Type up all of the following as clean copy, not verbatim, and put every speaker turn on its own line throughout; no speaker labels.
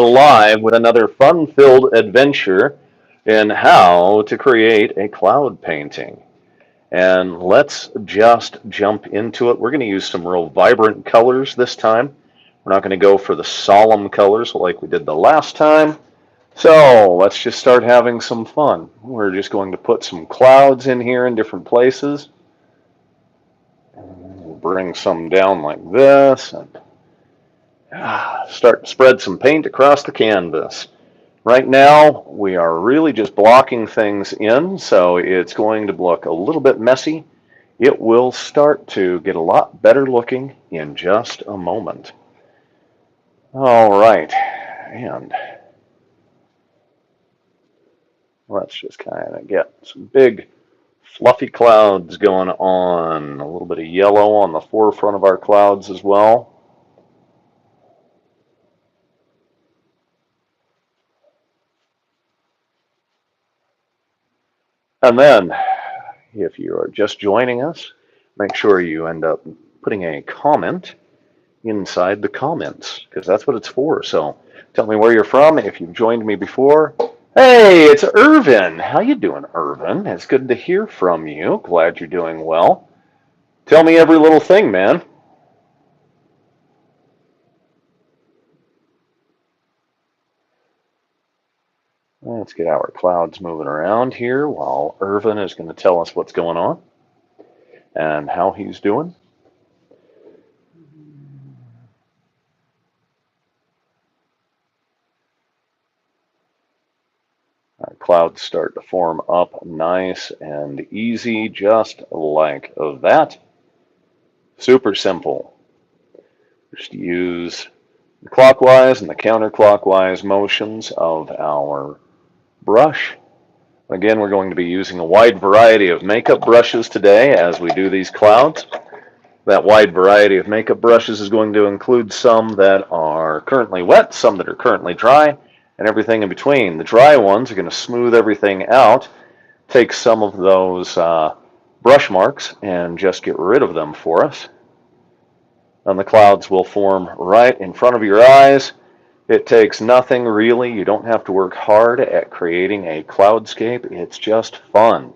go live with another fun-filled adventure in how to create a cloud painting. And let's just jump into it. We're going to use some real vibrant colors this time. We're not going to go for the solemn colors like we did the last time. So let's just start having some fun. We're just going to put some clouds in here in different places. We'll bring some down like this and start to spread some paint across the canvas. Right now, we are really just blocking things in, so it's going to look a little bit messy. It will start to get a lot better looking in just a moment. All right, and let's just kind of get some big fluffy clouds going on. A little bit of yellow on the forefront of our clouds as well. And then, if you are just joining us, make sure you end up putting a comment inside the comments, because that's what it's for. So tell me where you're from, if you've joined me before. Hey, it's Irvin. How you doing, Irvin? It's good to hear from you. Glad you're doing well. Tell me every little thing, man. Let's get our clouds moving around here while Irvin is going to tell us what's going on and how he's doing. Our clouds start to form up nice and easy, just like that. Super simple. Just use the clockwise and the counterclockwise motions of our brush. Again, we're going to be using a wide variety of makeup brushes today as we do these clouds. That wide variety of makeup brushes is going to include some that are currently wet, some that are currently dry, and everything in between. The dry ones are going to smooth everything out, take some of those brush marks and just get rid of them for us. And the clouds will form right in front of your eyes. It takes nothing really. You don't have to work hard at creating a cloudscape. It's just fun.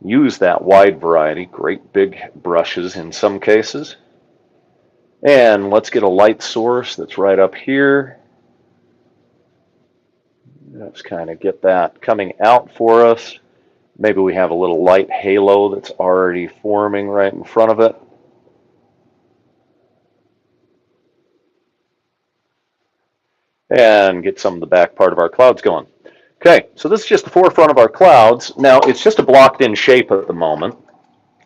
Use that wide variety, great big brushes in some cases. And let's get a light source that's right up here. Let's kind of get that coming out for us. Maybe we have a little light halo that's already forming right in front of it. And get some of the back part of our clouds going. Okay, so this is just the forefront of our clouds. Now, it's just a blocked-in shape at the moment.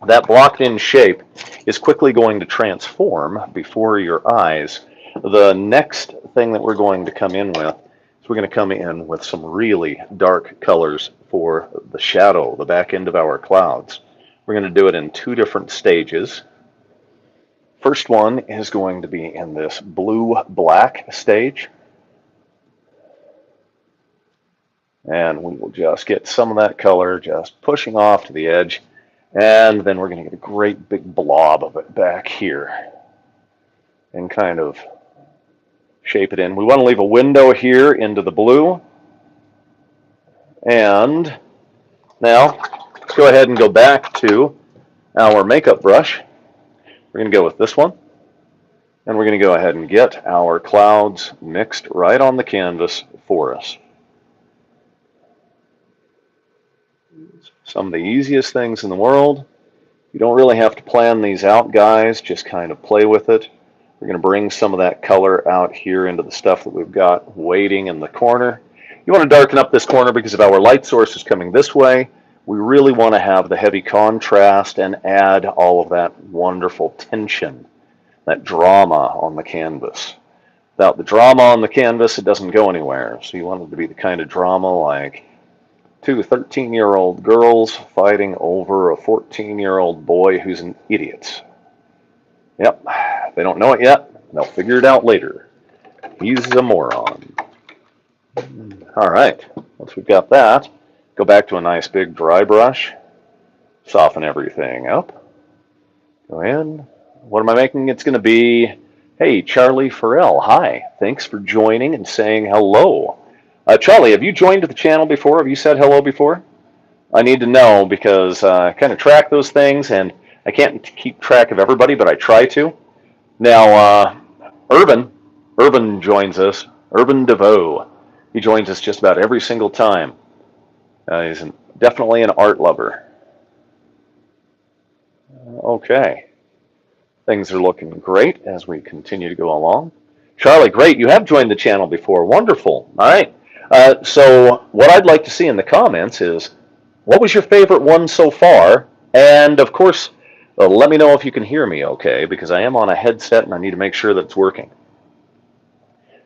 That blocked-in shape is quickly going to transform before your eyes. The next thing that we're going to come in with is we're going to come in with some really dark colors for the shadow, the back end of our clouds. We're going to do it in two different stages. First one is going to be in this blue-black stage. And we will just get some of that color just pushing off to the edge. And then we're going to get a great big blob of it back here and kind of shape it in. We want to leave a window here into the blue. And now let's go ahead and go back to our makeup brush. We're going to go with this one. And we're going to go ahead and get our clouds mixed right on the canvas for us. Some of the easiest things in the world. You don't really have to plan these out, guys. Just kind of play with it. We're going to bring some of that color out here into the stuff that we've got waiting in the corner. You want to darken up this corner because if our light source is coming this way, we really want to have the heavy contrast and add all of that wonderful tension, that drama on the canvas. Without the drama on the canvas, it doesn't go anywhere. So you want it to be the kind of drama like two 13-year-old girls fighting over a 14-year-old boy who's an idiot. Yep, they don't know it yet. They'll figure it out later. He's a moron. All right, once we've got that, go back to a nice big dry brush. Soften everything up. Go in. What am I making? It's going to be Hey, Charlie Farrell. Hi. Thanks for joining and saying hello. Charlie, have you joined the channel before? Have you said hello before? I need to know because I kind of track those things and I can't keep track of everybody, but I try to. Now, Urban joins us. Urban DeVoe. He joins us just about every single time. He's definitely an art lover. Okay. Things are looking great as we continue to go along. Charlie, great. You have joined the channel before. Wonderful. All right. So what I'd like to see in the comments is what was your favorite one so far? And of course, let me know if you can hear me okay, because I am on a headset and I need to make sure that it's working.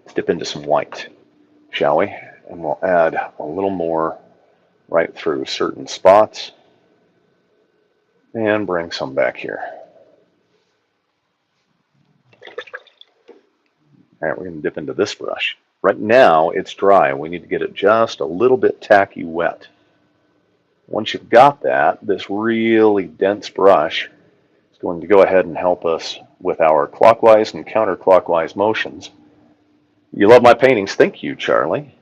Let's dip into some white, shall we? And we'll add a little more right through certain spots and bring some back here. All right, we're going to dip into this brush. Right now, it's dry. We need to get it just a little bit tacky wet. Once you've got that, this really dense brush is going to go ahead and help us with our clockwise and counterclockwise motions. You love my paintings. Thank you, Charlie.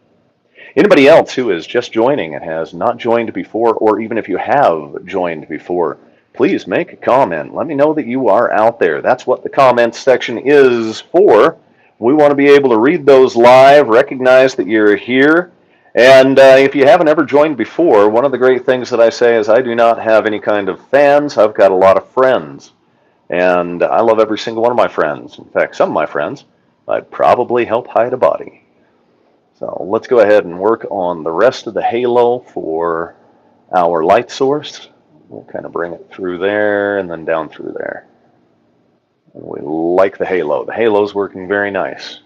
Anybody else who is just joining and has not joined before, or even if you have joined before, please make a comment. Let me know that you are out there. That's what the comments section is for. We want to be able to read those live, recognize that you're here. And if you haven't ever joined before, one of the great things that I say is I do not have any kind of fans. I've got a lot of friends. And I love every single one of my friends. In fact, some of my friends, I'd probably help hide a body. So let's go ahead and work on the rest of the halo for our light source. We'll kind of bring it through there and then down through there. And we like the halo. The halo's working very nice.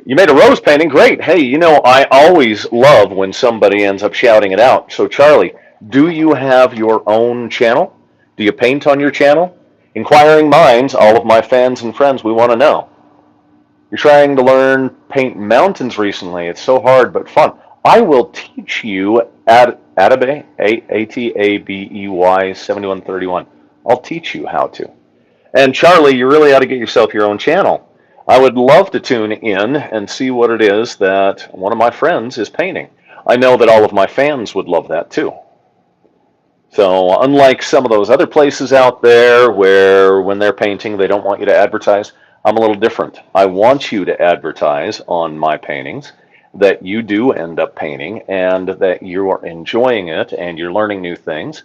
You made a rose painting? Great. Hey, you know, I always love when somebody ends up shouting it out. So Charlie, do you have your own channel? Do you paint on your channel? Inquiring minds, all of my fans and friends, we want to know. You're trying to learn paint mountains recently. It's so hard but fun. I will teach you Atabey, Atabey 7131. I'll teach you how to. And Charlie, you really ought to get yourself your own channel. I would love to tune in and see what it is that one of my friends is painting. I know that all of my fans would love that too. So unlike some of those other places out there where when they're painting they don't want you to advertise, I'm a little different. I want you to advertise on my paintings that you do end up painting and that you are enjoying it and you're learning new things.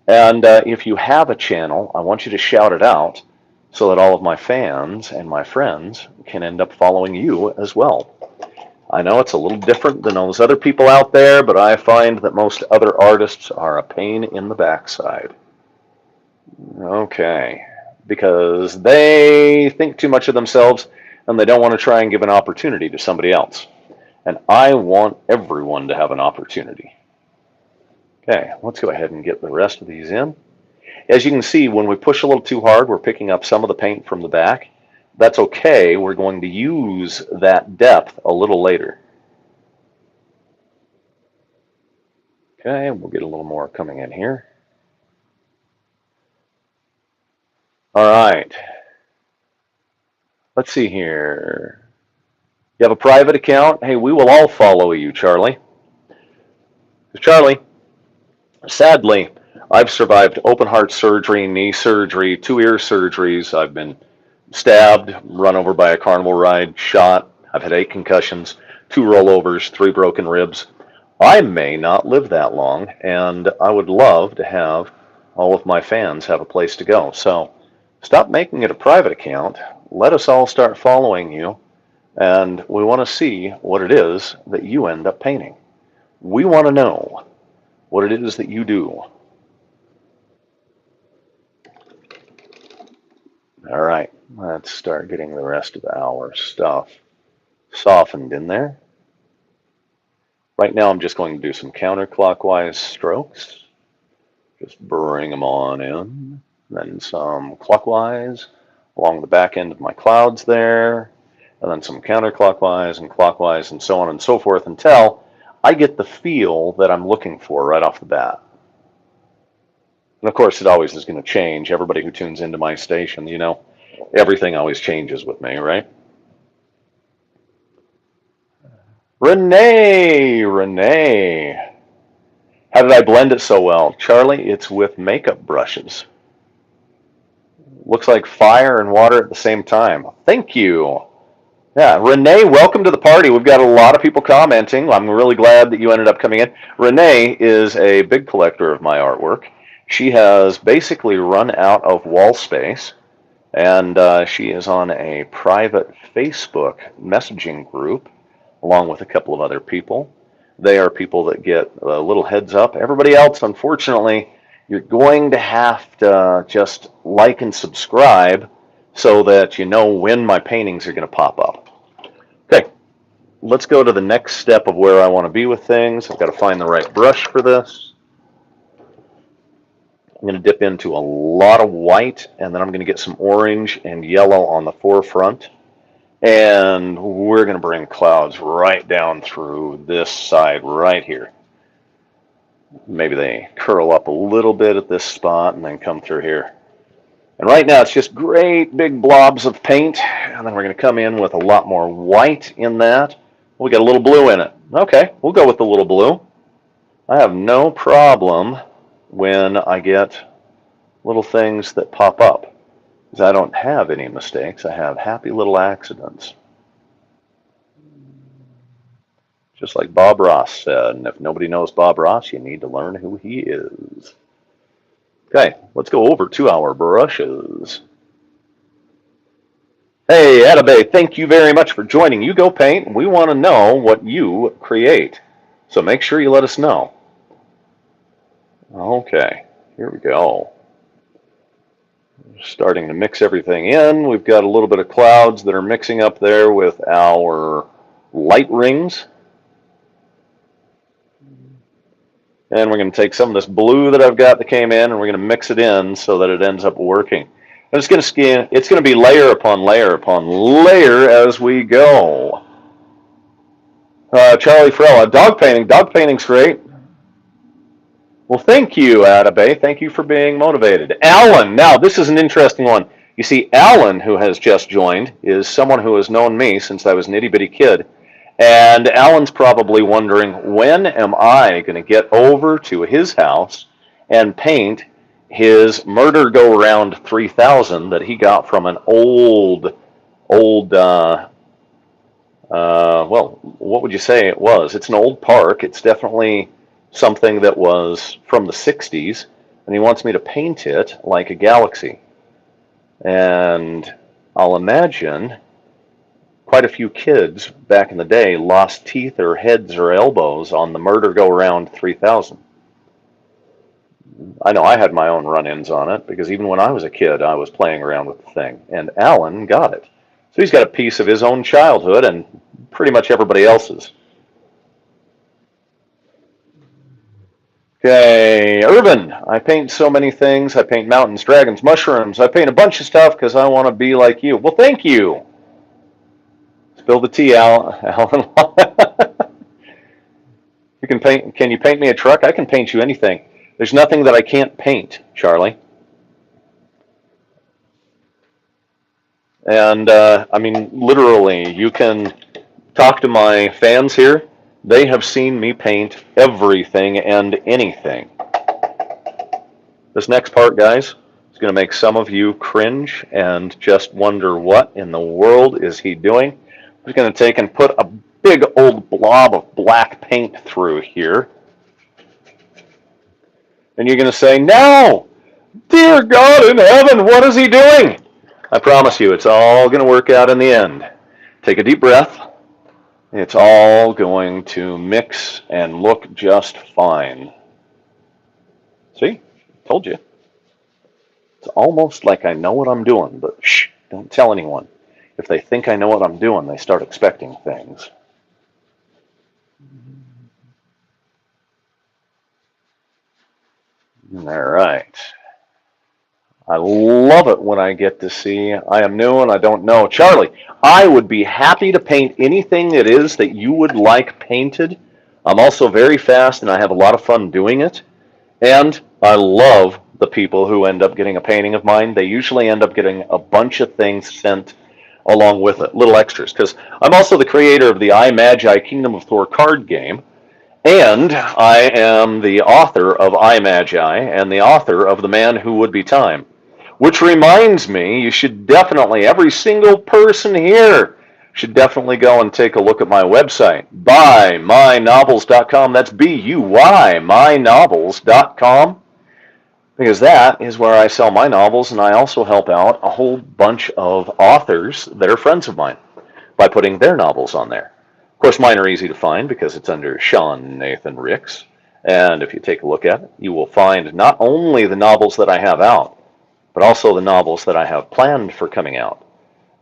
And if you have a channel, I want you to shout it out so that all of my fans and my friends can end up following you as well. I know it's a little different than those other people out there, but I find that most other artists are a pain in the backside. Okay, because they think too much of themselves and they don't want to try and give an opportunity to somebody else. And I want everyone to have an opportunity. Okay, let's go ahead and get the rest of these in. As you can see, when we push a little too hard, we're picking up some of the paint from the back. That's okay. We're going to use that depth a little later. Okay, we'll get a little more coming in here. All right. Let's see here. You have a private account? Hey, we will all follow you, Charlie. Charlie, sadly, I've survived open heart surgery, knee surgery, 2 ear surgeries. I've been stabbed, run over by a carnival ride, shot. I've had 8 concussions, 2 rollovers, 3 broken ribs. I may not live that long, and I would love to have all of my fans have a place to go. So stop making it a private account. Let us all start following you, and we want to see what it is that you end up painting. We want to know what it is that you do. All right, let's start getting the rest of our stuff softened in there. Right now I'm just going to do some counterclockwise strokes. Just bring them on in. Then some clockwise along the back end of my clouds there. And then some counterclockwise and clockwise and so on and so forth until I get the feel that I'm looking for right off the bat. And of course it always is going to change. Everybody who tunes into my station, you know, Everything always changes with me, right? Renee. How did I blend it so well? Charlie, it's with makeup brushes. Looks like fire and water at the same time. Thank you. Yeah, Renee, welcome to the party. We've got a lot of people commenting. I'm really glad that you ended up coming in. Renee is a big collector of my artwork. She has basically run out of wall space, and she is on a private Facebook messaging group along with a couple of other people. They are people that get a little heads up. Everybody else, unfortunately, you're going to have to just like and subscribe so that you know when my paintings are going to pop up. Okay, let's go to the next step of where I want to be with things. I've got to find the right brush for this. I'm going to dip into a lot of white, and then I'm going to get some orange and yellow on the forefront. And we're going to bring clouds right down through this side right here. Maybe they curl up a little bit at this spot and then come through here. And right now it's just great big blobs of paint, and then we're going to come in with a lot more white in that. We got a little blue in it. Okay, we'll go with the little blue. I have no problem when I get little things that pop up, because I don't have any mistakes. I have happy little accidents. Just like Bob Ross said, and if nobody knows Bob Ross, you need to learn who he is. Okay, let's go over to our brushes. Hey, Atabay, thank you very much for joining. You Go Paint. We want to know what you create, so make sure you let us know. Okay, here we go. Starting to mix everything in. We've got a little bit of clouds that are mixing up there with our light rings. And we're going to take some of this blue that I've got that came in, and we're going to mix it in so that it ends up working. And it's going to be layer upon layer upon layer as we go. Charlie Frella, dog painting. Dog painting's great. Well, thank you, Atabay. Thank you for being motivated. Alan, now this is an interesting one. You see, Alan, who has just joined, is someone who has known me since I was an itty-bitty kid. And Alan's probably wondering, when am I going to get over to his house and paint his Murder Go Round 3000 that he got from an old, well, what would you say it was? It's an old park. It's definitely something that was from the 60s, and he wants me to paint it like a galaxy. And I'll imagine quite a few kids back in the day lost teeth or heads or elbows on the Murder Go Round 3000. I know I had my own run-ins on it, because even when I was a kid, I was playing around with the thing, and Alan got it. So he's got a piece of his own childhood and pretty much everybody else's. Okay, Irvin, I paint so many things. I paint mountains, dragons, mushrooms. I paint a bunch of stuff because I want to be like you. Well, thank you. Spill the tea, Alan. You can paint. Can you paint me a truck? I can paint you anything. There's nothing that I can't paint, Charlie. And I mean, literally, you can talk to my fans here. They have seen me paint everything and anything. This next part, guys, is going to make some of you cringe and just wonder what in the world is he doing. I'm just going to take and put a big old blob of black paint through here. And you're going to say, no, dear God in heaven, what is he doing? I promise you, it's all going to work out in the end. Take a deep breath. It's all going to mix and look just fine. See? Told you. It's almost like I know what I'm doing, but shh, don't tell anyone. If they think I know what I'm doing, they start expecting things. All right. I love it when I get to see I am new and I don't know. Charlie, I would be happy to paint anything it is that you would like painted. I'm also very fast and I have a lot of fun doing it. And I love the people who end up getting a painting of mine. They usually end up getting a bunch of things sent along with it, little extras, because I'm also the creator of the Magi Kingdom of Thor card game, and I am the author of Magi and the author of The Man Who Would Be Time. Which reminds me, you should definitely, every single person here should definitely go and take a look at my website, buymynovels.com. That's B-U-Y, mynovels.com, because that is where I sell my novels, and I also help out a whole bunch of authors that are friends of mine by putting their novels on there. Of course, mine are easy to find because it's under Sean Nathan Ricks, and if you take a look at it, you will find not only the novels that I have out, but also the novels that I have planned for coming out.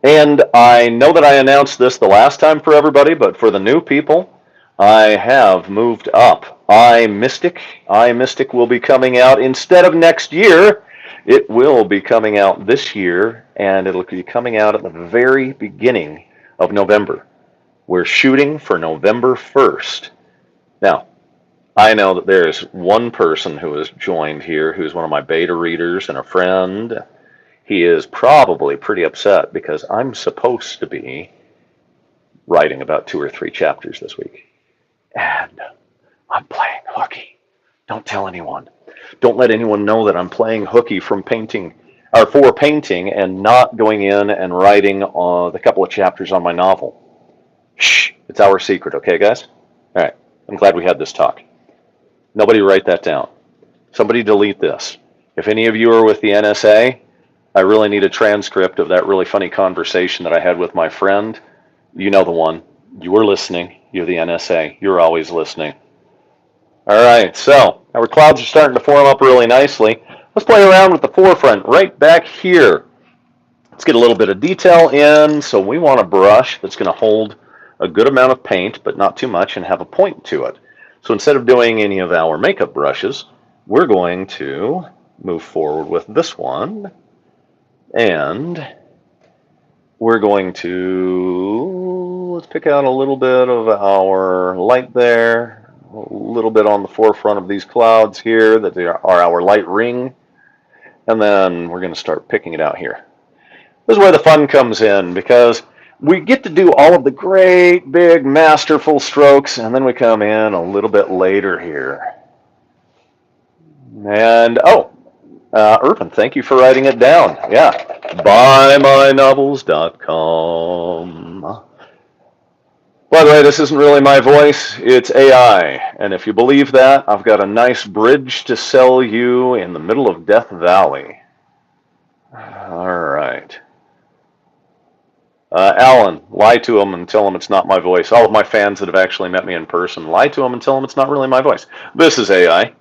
And I know that I announced this the last time for everybody, but for the new people, I have moved up. iMystic will be coming out instead of next year. It will be coming out this year, and it'll be coming out at the very beginning of November. We're shooting for November 1st. Now, I know that there's one person who has joined here who's one of my beta readers and a friend. He is probably pretty upset because I'm supposed to be writing about 2 or 3 chapters this week. And I'm playing hooky. Don't tell anyone. Don't let anyone know that I'm playing hooky from painting, or for painting, and not going in and writing the couple of chapters on my novel. Shh, it's our secret, okay, guys? All right, I'm glad we had this talk. Nobody write that down. Somebody delete this. If any of you are with the NSA, I really need a transcript of that really funny conversation that I had with my friend. You know the one. You were listening. You're the NSA. You're always listening. All right, so our clouds are starting to form up really nicely. Let's play around with the forefront right back here. Let's get a little bit of detail in. So we want a brush that's going to hold a good amount of paint, but not too much, and have a point to it. So instead of doing any of our makeup brushes, we're going to move forward with this one. And we're going to, let's pick out a little bit of our light there, a little bit on the forefront of these clouds here that are our light ring. And then we're going to start picking it out here. This is where the fun comes in, because we get to do all of the great, big, masterful strokes, and then we come in a little bit later here. And, Irvin, thank you for writing it down. Yeah, buymynovels.com. By the way, this isn't really my voice, it's AI. And if you believe that, I've got a nice bridge to sell you in the middle of Death Valley. All right. Alan, lie to them and tell them it's not my voice. All of my fans that have actually met me in person, lie to them and tell them it's not really my voice. This is AI.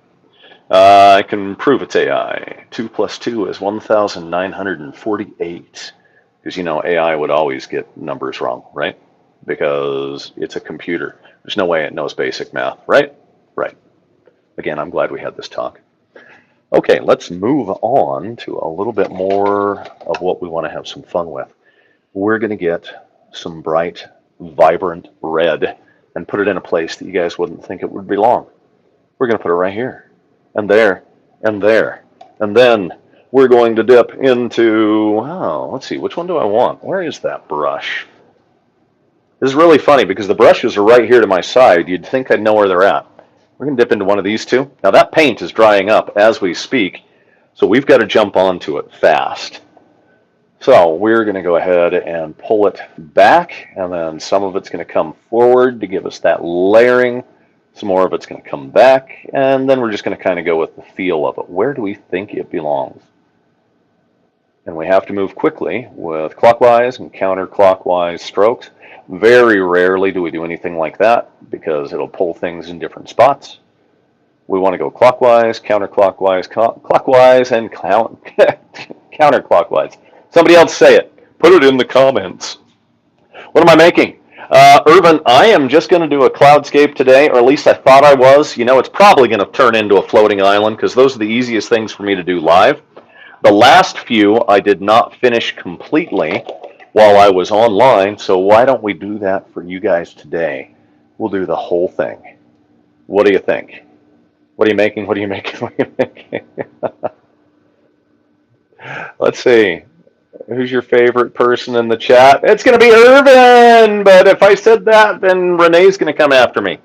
I can prove it's AI. 2 plus 2 is 1,948. Because, you know, AI would always get numbers wrong, right? Because it's a computer. There's no way it knows basic math, right? Right. Again, I'm glad we had this talk. Okay, let's move on to a little bit more of what we want to have some fun with. We're going to get some bright, vibrant red and put it in a place that you guys wouldn't think it would belong. We're going to put it right here, and there, and there. And then we're going to dip into, let's see, which one do I want? Where is that brush? This is really funny because the brushes are right here to my side. You'd think I'd know where they're at. We're going to dip into one of these two. Now that paint is drying up as we speak, so we've got to jump onto it fast. So we're going to go ahead and pull it back, and then some of it's going to come forward to give us that layering. Some more of it's going to come back, and then we're just going to kind of go with the feel of it. Where do we think it belongs? And we have to move quickly with clockwise and counterclockwise strokes. Very rarely do we do anything like that because it'll pull things in different spots. We want to go clockwise, counterclockwise, clockwise, and counterclockwise. Somebody else say it. Put it in the comments. What am I making? Irvin, I am just going to do a cloudscape today, or at least I thought I was. You know, it's probably going to turn into a floating island because those are the easiest things for me to do live. The last few I did not finish completely while I was online, so why don't we do that for you guys today? We'll do the whole thing. What do you think? What are you making? What are you making? What are you making? Let's see. Who's your favorite person in the chat? It's going to be Irvin. But if I said that, then Renee's going to come after me.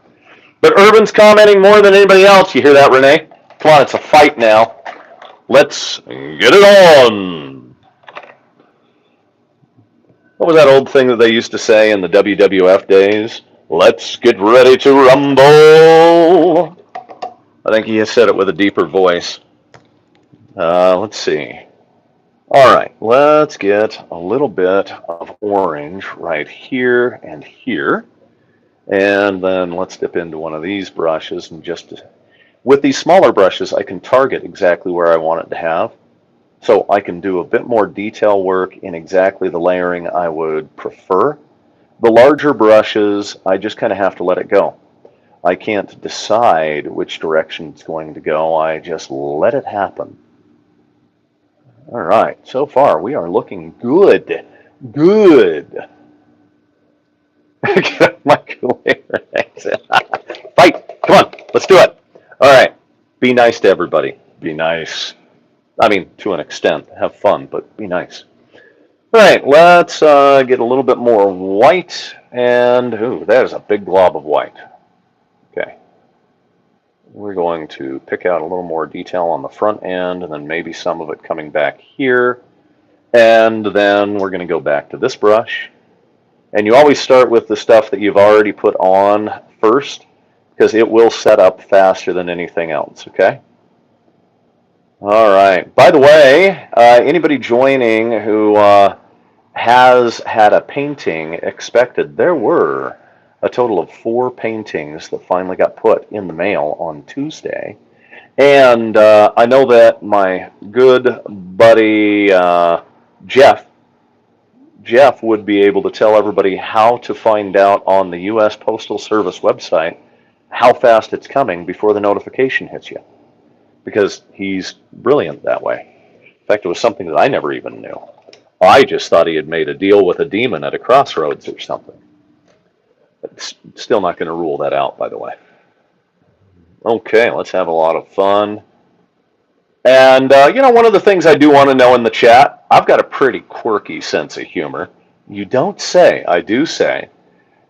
But Irvin's commenting more than anybody else. You hear that, Renee? Come on, it's a fight now. Let's get it on. What was that old thing that they used to say in the WWF days? Let's get ready to rumble. I think he said it with a deeper voice. Let's see. All right, let's get a little bit of orange right here and here. And then let's dip into one of these brushes and just, with these smaller brushes, I can target exactly where I want it to have. So I can do a bit more detail work in exactly the layering I would prefer. The larger brushes, I just kind of have to let it go. I can't decide which direction it's going to go. I just let it happen. All right, so far we are looking good. Good. Michael, fight! Come on, let's do it. All right, be nice to everybody. Be nice. I mean, to an extent, have fun, but be nice. All right, let's get a little bit more white. And, ooh, that is a big glob of white. Okay. We're going to pick out a little more detail on the front end, and then maybe some of it coming back here. And then we're going to go back to this brush. And you always start with the stuff that you've already put on first, because it will set up faster than anything else, okay? All right. By the way, anybody joining who has had a painting expected, there were a total of 4 paintings that finally got put in the mail on Tuesday. And I know that my good buddy Jeff would be able to tell everybody how to find out on the U.S. Postal Service website how fast it's coming before the notification hits you, because he's brilliant that way. In fact, it was something that I never even knew. I just thought he had made a deal with a demon at a crossroads or something. But still not going to rule that out, by the way. Okay, let's have a lot of fun. And, you know, one of the things I do want to know in the chat, I've got a pretty quirky sense of humor. You don't say, I do say.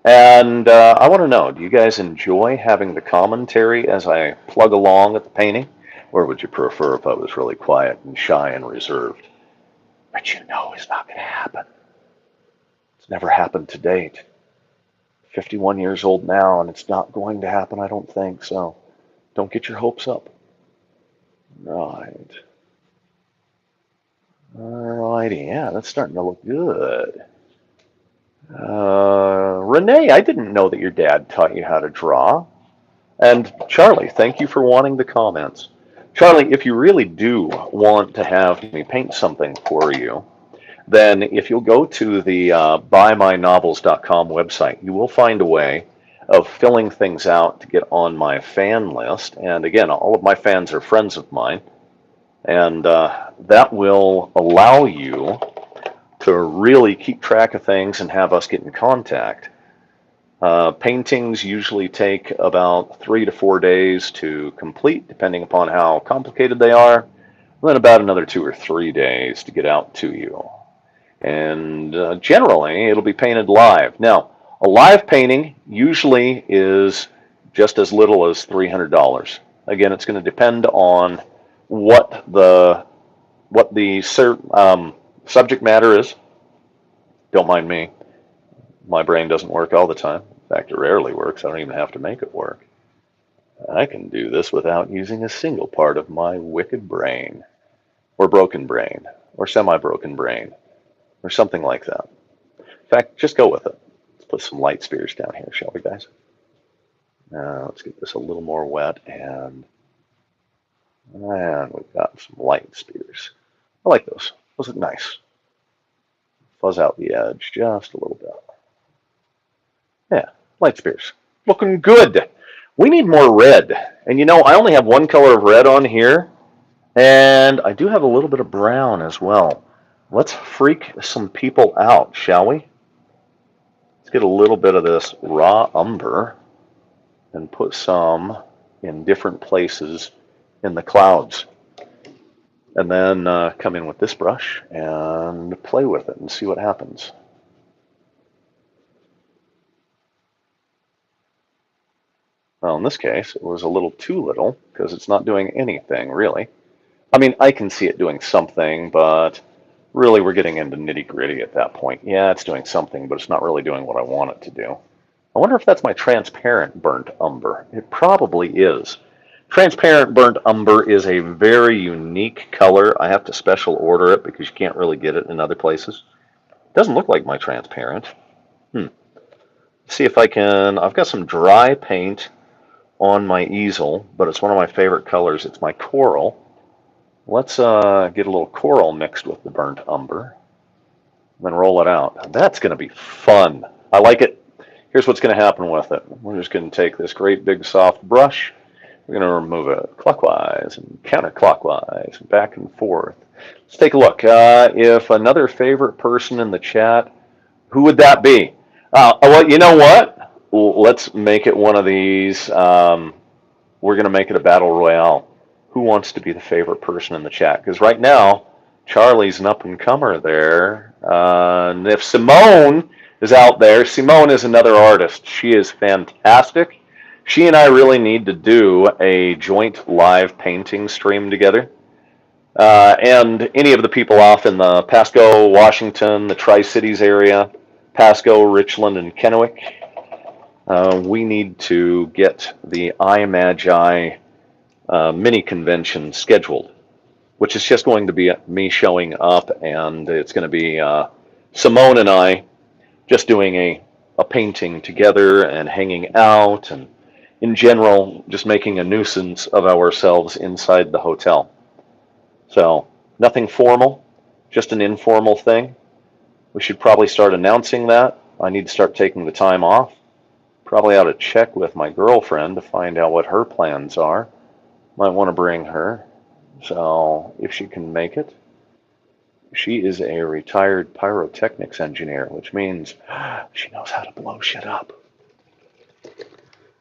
And I want to know, do you guys enjoy having the commentary as I plug along at the painting? Or would you prefer if I was really quiet and shy and reserved? But you know it's not going to happen. It's never happened to date. 51 years old now, and it's not going to happen, I don't think. So don't get your hopes up. Right. Alrighty, yeah, that's starting to look good. Renee, I didn't know that your dad taught you how to draw. And Charlie, thank you for wanting the comments. Charlie, if you really do want to have me paint something for you, then if you'll go to the buymynovels.com website, you will find a way of filling things out to get on my fan list. And again, all of my fans are friends of mine. And that will allow you to really keep track of things and have us get in contact. Paintings usually take about 3 to 4 days to complete, depending upon how complicated they are. And then about another 2 or 3 days to get out to you. And generally, it'll be painted live. Now, a live painting usually is just as little as $300. Again, it's going to depend on what the subject matter is. Don't mind me. My brain doesn't work all the time. In fact, it rarely works. I don't even have to make it work. I can do this without using a single part of my wicked brain, or broken brain, or semi-broken brain, or something like that. In fact, just go with it. Let's put some light spears down here, shall we, guys? Let's get this a little more wet, and we've got some light spears. I like those. Those look nice. Fuzz out the edge just a little bit. Yeah, light spears. Looking good. We need more red. And you know, I only have one color of red on here, and I do have a little bit of brown as well. Let's freak some people out, shall we? Let's get a little bit of this raw umber and put some in different places in the clouds. And then come in with this brush and play with it and see what happens. Well, in this case, it was a little too little because it's not doing anything really. I mean, I can see it doing something, but really we're getting into nitty-gritty at that point. Yeah, it's doing something, but it's not really doing what I want it to do. I wonder if that's my transparent burnt umber. It probably is. Transparent burnt umber is a very unique color. I have to special order it because you can't really get it in other places. It doesn't look like my transparent. See if I can. I've got some dry paint on my easel, but it's one of my favorite colors. It's my coral. Let's get a little coral mixed with the burnt umber, then roll it out. That's going to be fun. I like it. Here's what's going to happen with it. We're just going to take this great big soft brush. We're going to remove it clockwise and counterclockwise, and back and forth. Let's take a look. If another favorite person in the chat, who would that be? Well, you know what? Let's make it one of these. We're going to make it a battle royale. Who wants to be the favorite person in the chat? Because right now, Charlie's an up-and-comer there. And if Simone is out there, Simone is another artist. She is fantastic. She and I really need to do a joint live painting stream together. And any of the people off in the Pasco, Washington, the Tri-Cities area, Pasco, Richland, and Kennewick, we need to get the Magi mini convention scheduled, which is just going to be me showing up, and it's going to be Simone and I just doing a painting together and hanging out, and in general, just making a nuisance of ourselves inside the hotel. So nothing formal, just an informal thing. We should probably start announcing that. I need to start taking the time off. Probably ought to check with my girlfriend to find out what her plans are. Might want to bring her, so if she can make it. She is a retired pyrotechnics engineer, which means she knows how to blow shit up.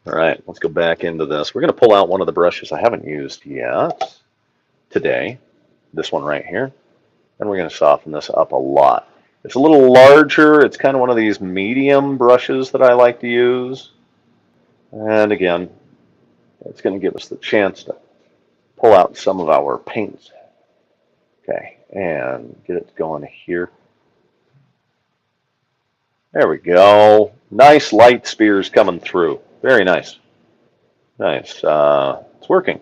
All right, let's go back into this. We're going to pull out one of the brushes I haven't used yet today, this one right here, and we're going to soften this up a lot. It's a little larger. It's kind of one of these medium brushes that I like to use. And again, it's going to give us the chance to pull out some of our paints. Okay, and get it going here. There we go. Nice light spears coming through. Very nice. Nice. It's working.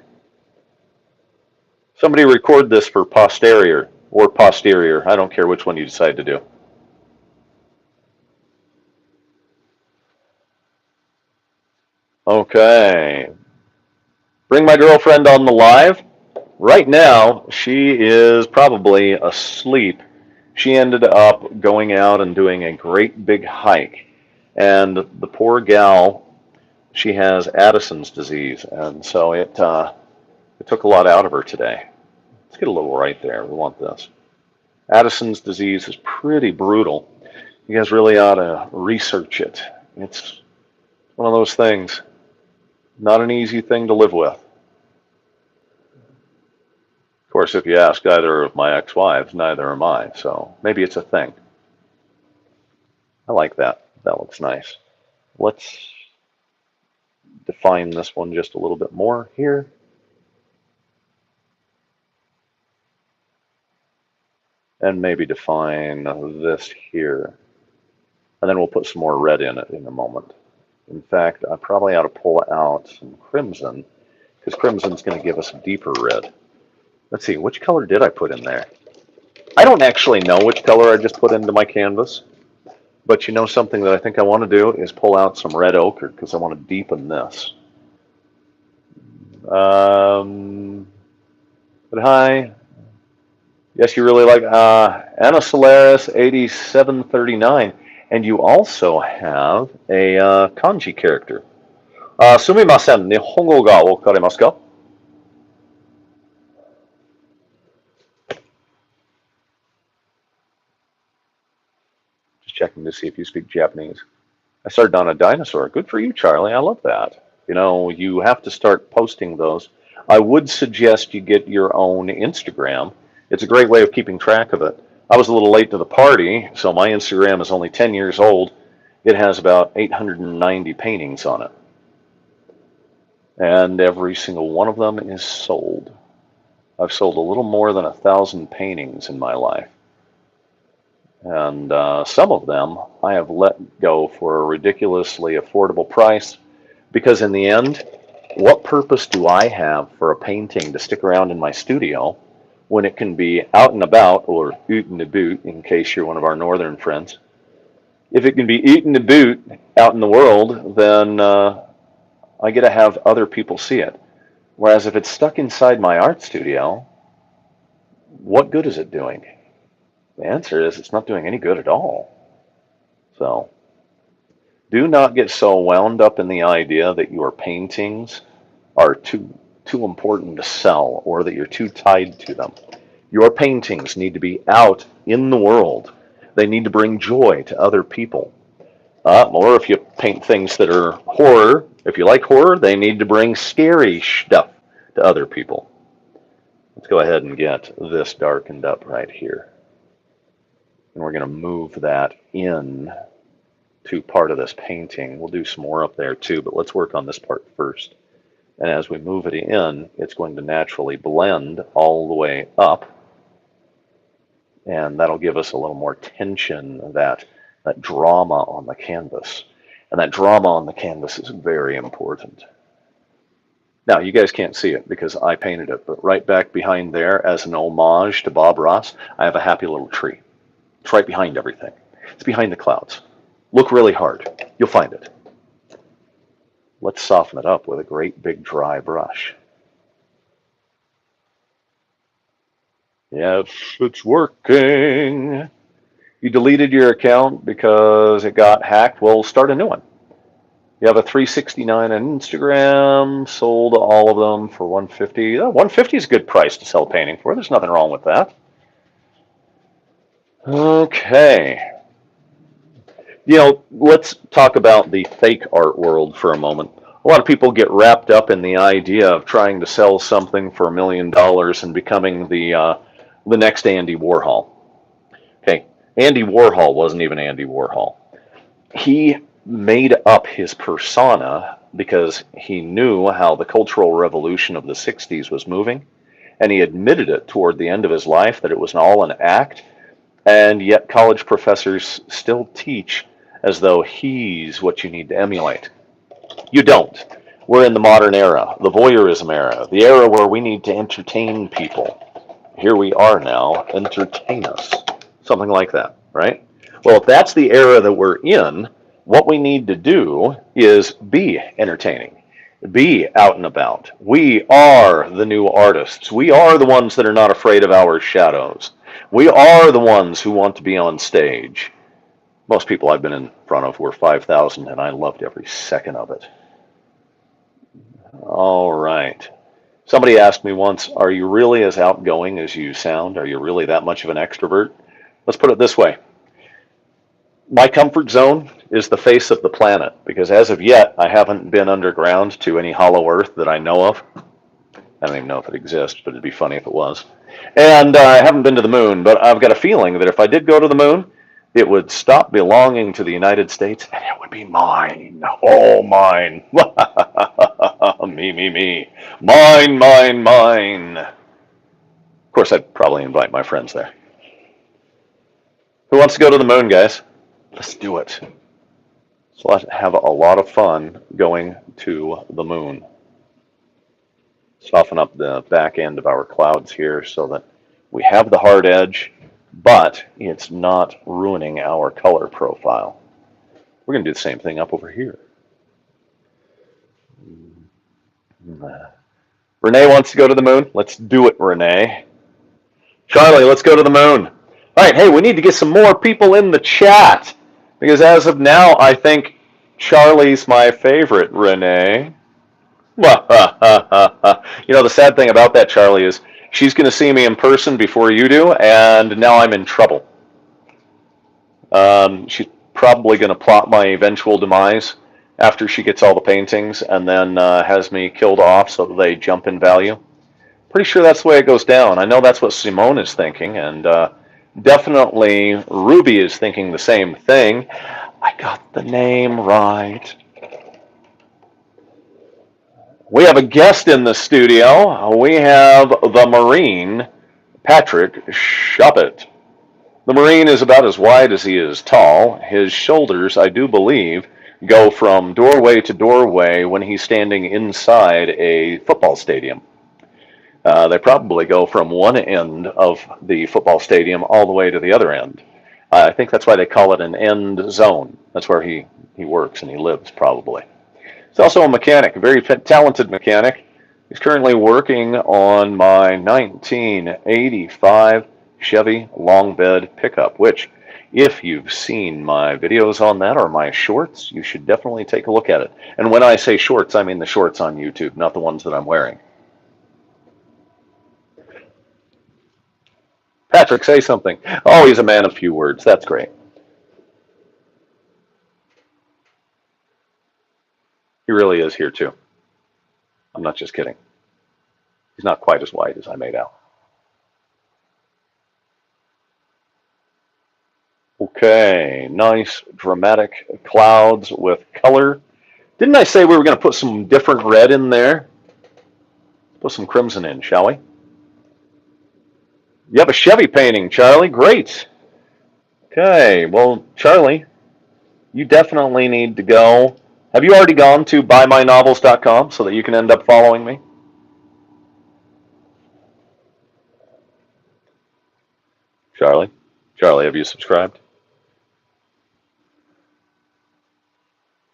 Somebody record this for posterior or posterior. I don't care which one you decide to do. Okay. Bring my girlfriend on the live. Right now, she is probably asleep. She ended up going out and doing a great big hike. And the poor gal, she has Addison's disease. And so it took a lot out of her today. Let's get a little right there. We want this. Addison's disease is pretty brutal. You guys really ought to research it. It's one of those things. Not an easy thing to live with. Of course, if you ask either of my ex-wives, neither am I. So maybe it's a thing. I like that. That looks nice. Let's define this one just a little bit more here. And maybe define this here. And then we'll put some more red in it in a moment. In fact, I probably ought to pull out some crimson, because crimson's going to give us a deeper red. Let's see, which color did I put in there? I don't actually know which color I just put into my canvas, but you know something that I think I want to do is pull out some red ochre, because I want to deepen this. But hi. Yes, you really like Anna Solaris 8739. And you also have a kanji character. Sumimasen, Nihongo ga wakarimasu ka? Just checking to see if you speak Japanese. I started on a dinosaur. Good for you, Charlie. I love that. You know, you have to start posting those. I would suggest you get your own Instagram, It's a great way of keeping track of it. I was a little late to the party, so my Instagram is only 10 years old. It has about 890 paintings on it. And every single one of them is sold. I've sold a little more than 1,000 paintings in my life. And some of them I have let go for a ridiculously affordable price because in the end, what purpose do I have for a painting to stick around in my studio when it can be out and about, or oot and boot, in case you're one of our northern friends? If it can be oot and boot out in the world, then I get to have other people see it. Whereas if it's stuck inside my art studio, what good is it doing? The answer is it's not doing any good at all. So do not get so wound up in the idea that your paintings are too important to sell or that you're too tied to them. Your paintings need to be out in the world. They need to bring joy to other people. Or if you paint things that are horror, if you like horror, they need to bring scary stuff to other people. Let's go ahead and get this darkened up right here. And we're going to move that in to part of this painting. We'll do some more up there too, but let's work on this part first. And as we move it in, it's going to naturally blend all the way up. And that'll give us a little more tension, that drama on the canvas. And that drama on the canvas is very important. Now, you guys can't see it because I painted it, but right back behind there, as an homage to Bob Ross, I have a happy little tree. It's right behind everything. It's behind the clouds. Look really hard. You'll find it. Let's soften it up with a great big dry brush. Yes, it's working. You deleted your account because it got hacked. Well, start a new one. You have a $3.69 on Instagram, sold all of them for $150. Oh, $150 is a good price to sell a painting for. There's nothing wrong with that. Okay. Let's talk about the fake art world for a moment. A lot of people get wrapped up in the idea of trying to sell something for $1 million and becoming the next Andy Warhol. Okay, Andy Warhol wasn't even Andy Warhol. He made up his persona because he knew how the Cultural Revolution of the 60s was moving, and he admitted it toward the end of his life that it was all an act, and yet college professors still teach as though he's what you need to emulate. You don't. We're in the modern era, the voyeurism era, the era where we need to entertain people. Here we are now, entertain us. Something like that, right? Well, if that's the era that we're in, what we need to do is be entertaining, be out and about. We are the new artists. We are the ones that are not afraid of our shadows. We are the ones who want to be on stage. Most people I've been in front of were 5,000, and I loved every second of it. All right. Somebody asked me once, are you really as outgoing as you sound? Are you really that much of an extrovert? Let's put it this way. My comfort zone is the face of the planet, because as of yet, I haven't been underground to any hollow earth that I know of. I don't even know if it exists, but it'd be funny if it was. And I haven't been to the moon, but I've got a feeling that if I did go to the moon, it would stop belonging to the United States, and it would be mine. All mine. Me. Mine. Of course, I'd probably invite my friends there. Who wants to go to the moon, guys? Let's do it. So let's have a lot of fun going to the moon. Soften up the back end of our clouds here so that we have the hard edge, but it's not ruining our color profile. We're going to do the same thing up over here. Renee wants to go to the moon. Let's do it, Renee. Charlie, let's go to the moon. All right, hey, we need to get some more people in the chat, because as of now, I think Charlie's my favorite, Renee. The sad thing about that, Charlie, is she's going to see me in person before you do, and now I'm in trouble. She's probably going to plot my eventual demise after she gets all the paintings, and then has me killed off so that they jump in value. Pretty sure that's the way it goes down. I know that's what Simone is thinking, and definitely Ruby is thinking the same thing. I got the name right. We have a guest in the studio. We have the Marine, Patrick Shuppet. The Marine is about as wide as he is tall. His shoulders, I do believe, go from doorway to doorway when he's standing inside a football stadium. They probably go from one end of the football stadium all the way to the other end. I think that's why they call it an end zone. That's where he works and he lives, probably. He's also a mechanic, a very talented mechanic. He's currently working on my 1985 Chevy long bed pickup, which, if you've seen my videos on that or my shorts, you should definitely take a look at it. And when I say shorts, I mean the shorts on YouTube, not the ones that I'm wearing. Patrick, say something. Oh, he's a man of few words. That's great. He really is here too. I'm not just kidding. He's not quite as wide as I made out. Okay, nice dramatic clouds with color. Didn't I say we were going to put some different red in there? Put some crimson in, shall we? You have a Chevy painting, Charlie. Great. Okay, well, Charlie, you definitely need to go. Have you already gone to buymynovels.com so that you can end up following me? Charlie? Charlie, have you subscribed?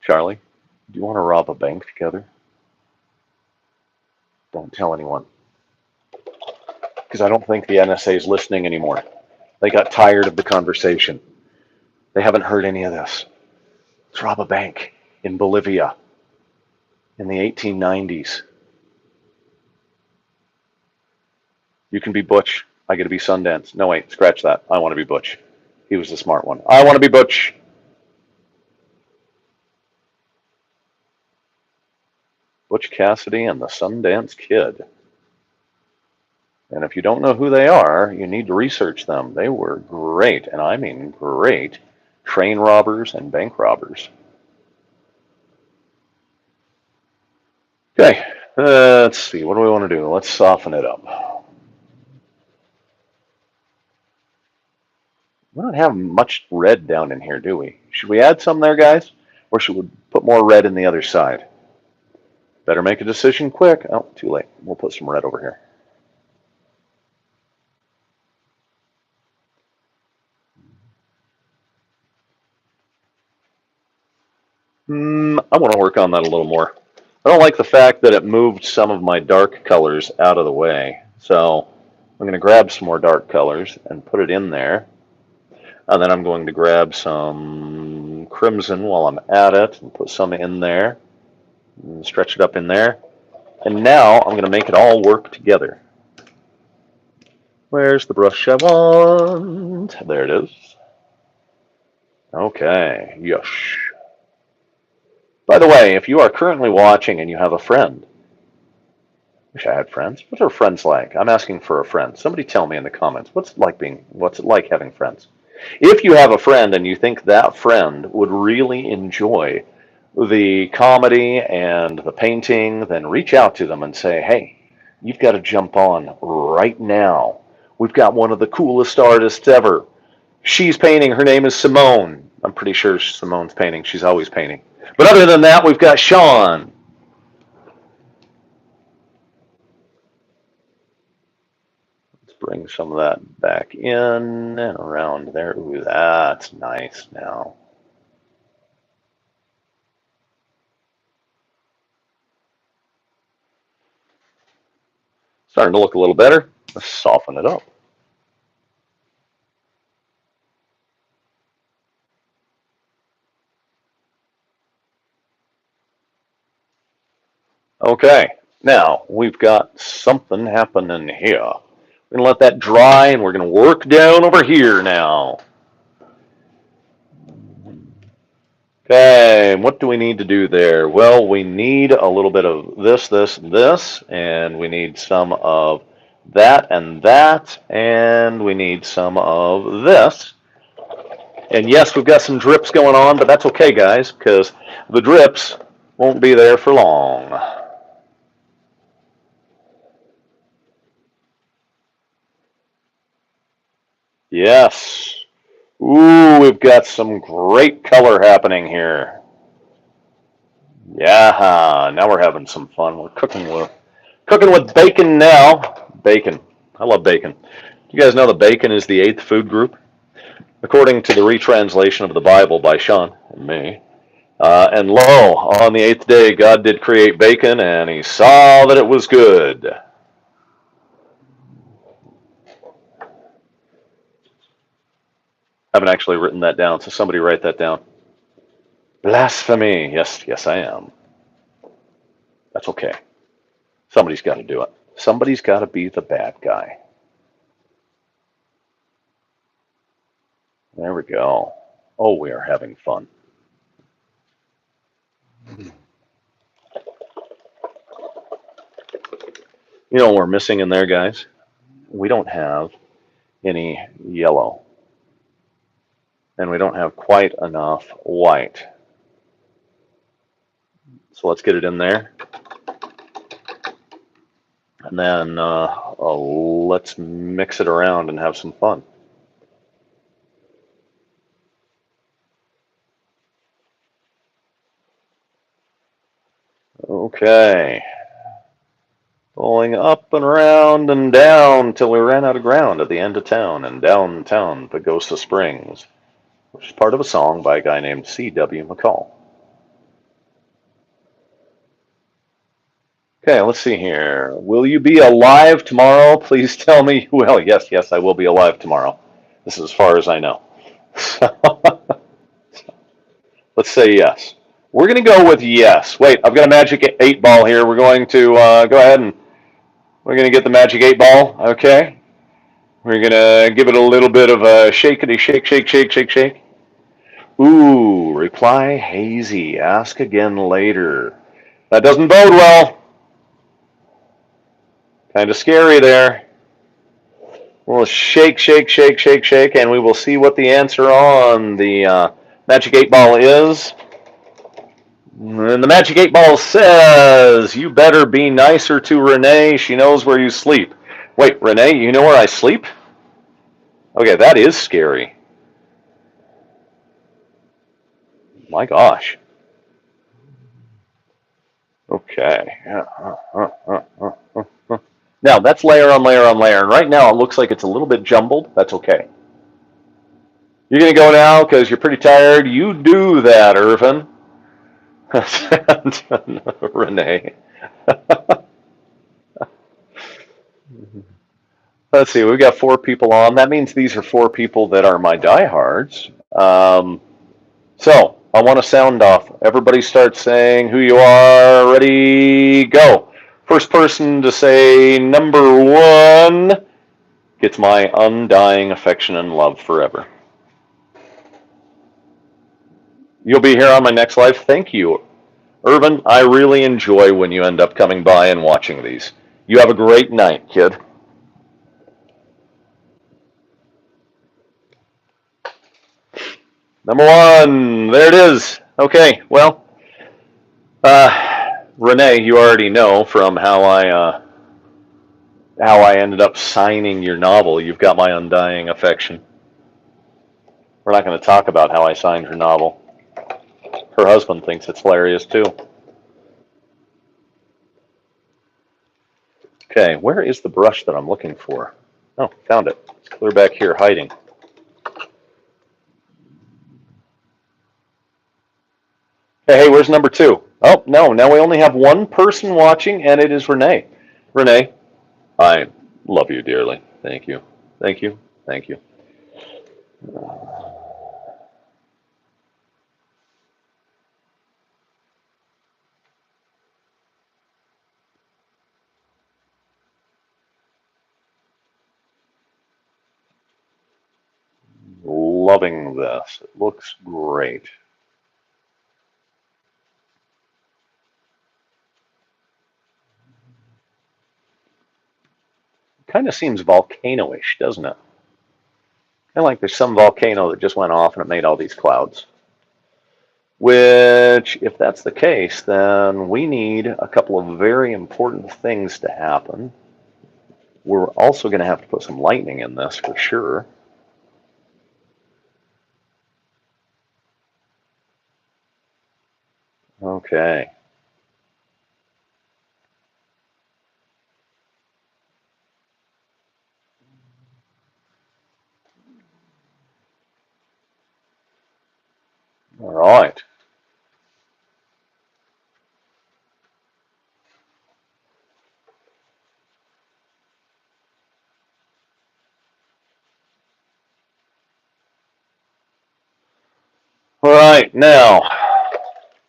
Charlie, do you want to rob a bank together? Don't tell anyone. Because I don't think the NSA is listening anymore. They got tired of the conversation. They haven't heard any of this. Let's rob a bank in Bolivia in the 1890s. You can be Butch. I get to be Sundance. No, wait, scratch that. I want to be Butch. He was the smart one. I want to be Butch. Butch Cassidy and the Sundance Kid. And if you don't know who they are, you need to research them. They were great, and I mean great, train robbers and bank robbers. Okay, let's see. What do we want to do? Let's soften it up. We don't have much red down in here, do we? Should we add some there, guys? Or should we put more red in the other side? Better make a decision quick. Oh, too late. We'll put some red over here. I want to work on that a little more. I don't like the fact that it moved some of my dark colors out of the way. So I'm going to grab some more dark colors and put it in there. And then I'm going to grab some crimson while I'm at it and put some in there. And stretch it up in there. And now I'm going to make it all work together. Where's the brush I want? There it is. Okay, yes. By the way, if you are currently watching and you have a friend, wish I had friends. What are friends like? I'm asking for a friend. Somebody tell me in the comments. What's it like having friends? If you have a friend and you think that friend would really enjoy the comedy and the painting, then reach out to them and say, hey, you've got to jump on right now. We've got one of the coolest artists ever. She's painting. Her name is Simone. I'm pretty sure Simone's painting. She's always painting. But other than that, we've got Sean. Let's bring some of that back in and around there. Ooh, that's nice now. Starting to look a little better. Let's soften it up. Okay, now we've got something happening here. We're going to let that dry and we're going to work down over here now. Okay, what do we need to do there? Well, we need a little bit of this, and we need some of that, and we need some of this. And yes, we've got some drips going on, but that's okay, guys, because the drips won't be there for long. Yes. Ooh, we've got some great color happening here. Yeah, now we're having some fun. We're cooking with bacon now. Bacon. I love bacon. You guys know that bacon is the eighth food group, according to the retranslation of the Bible by Sean and me. And lo, on the eighth day, God did create bacon, and he saw that it was good. I haven't actually written that down, so somebody write that down. Blasphemy. Yes, yes, I am. That's okay. Somebody's got to do it. Somebody's got to be the bad guy. There we go. Oh, we are having fun. You know what we're missing in there, guys? We don't have any yellow, and we don't have quite enough white. So let's get it in there. And then let's mix it around and have some fun. Okay. Going up and around and down till we ran out of ground at the end of town and downtown Pagosa Springs, which is part of a song by a guy named C.W. McCall. Okay, let's see here. Will you be alive tomorrow? Please tell me. Well, yes, yes, I will be alive tomorrow. This is as far as I know. Let's say yes. We're going to go with yes. Wait, I've got a magic 8 ball here. We're going to go ahead and we're going to get the magic 8 ball. Okay. We're going to give it a little bit of a shakety shake, shake, shake, shake, shake. Ooh, reply hazy. Ask again later. That doesn't bode well. Kind of scary there. We'll shake, shake, shake, shake, shake, and we will see what the answer on the magic 8 ball is. And the magic 8 ball says, you better be nicer to Renee. She knows where you sleep. Wait, Renee, you know where I sleep? Okay, that is scary. My gosh. Okay. Now, that's layer on layer on layer. And right now, it looks like it's a little bit jumbled. That's okay. You're going to go now because you're pretty tired. You do that, Irvin. Renee. Let's see, we've got 4 people on. That means these are 4 people that are my diehards. So I want to sound off. Everybody start saying who you are. Ready, go. First person to say number 1 gets my undying affection and love forever. You'll be here on my next live. Thank you, Irvin. I really enjoy when you end up coming by and watching these. You have a great night, kid. Number 1, there it is. Okay, well, Renee, you already know from how I ended up signing your novel. You've got my undying affection. We're not going to talk about how I signed her novel. Her husband thinks it's hilarious too. Okay, where is the brush that I'm looking for? Oh, found it. It's clear back here, hiding. Hey, where's number 2? Oh, no, now we only have 1 person watching, and it is Renee. Renee, I love you dearly. Thank you. Thank you. Thank you. Loving this. It looks great. Kind of seems volcano-ish, doesn't it? Kind of like there's some volcano that just went off and it made all these clouds. Which, if that's the case, then we need a couple of very important things to happen. We're also going to have to put some lightning in this for sure. Okay. All right. All right, now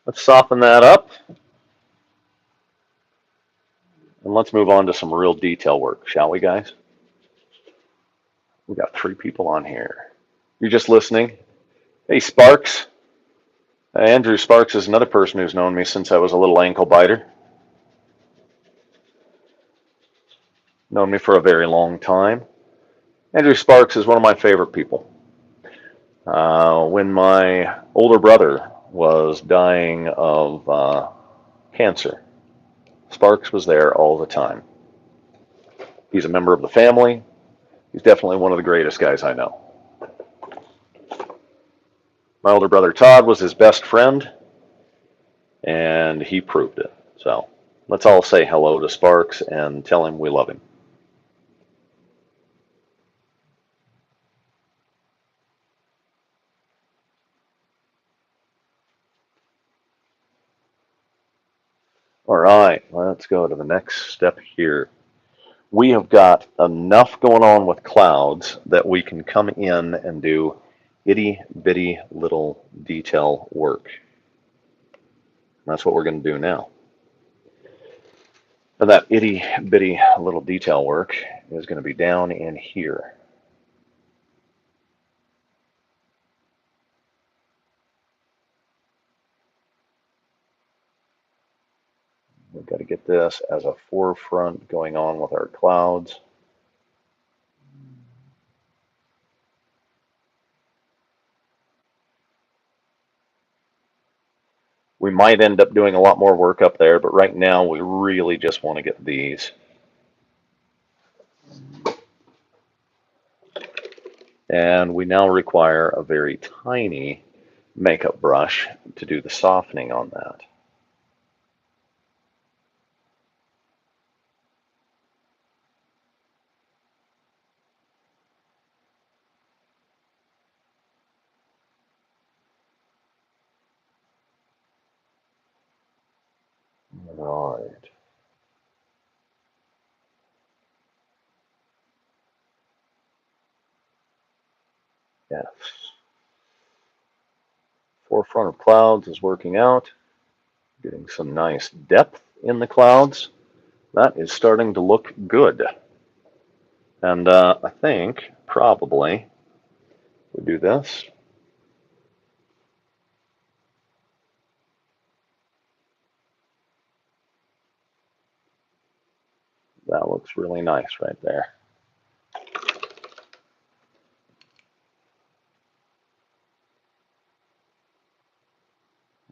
let's soften that up and let's move on to some real detail work, shall we, guys? We got 3 people on here. You're just listening. Hey, Sparks. Andrew Sparks is another person who's known me since I was a little ankle biter. Known me for a very long time. Andrew Sparks is one of my favorite people. When my older brother was dying of cancer, Sparks was there all the time. He's a member of the family. He's definitely one of the greatest guys I know. My older brother Todd was his best friend, and he proved it. So let's all say hello to Sparks and tell him we love him. All right, let's go to the next step here. We have got enough going on with clouds that we can come in and do itty bitty little detail work. That's what we're going to do now. And that itty bitty little detail work is going to be down in here. We've got to get this as a forefront going on with our clouds. We might end up doing a lot more work up there, but right now we really just want to get these. And we now require a very tiny makeup brush to do the softening on that. Right. Yes. Forefront of clouds is working out. Getting some nice depth in the clouds. That is starting to look good. And I think probably we do this. That looks really nice right there.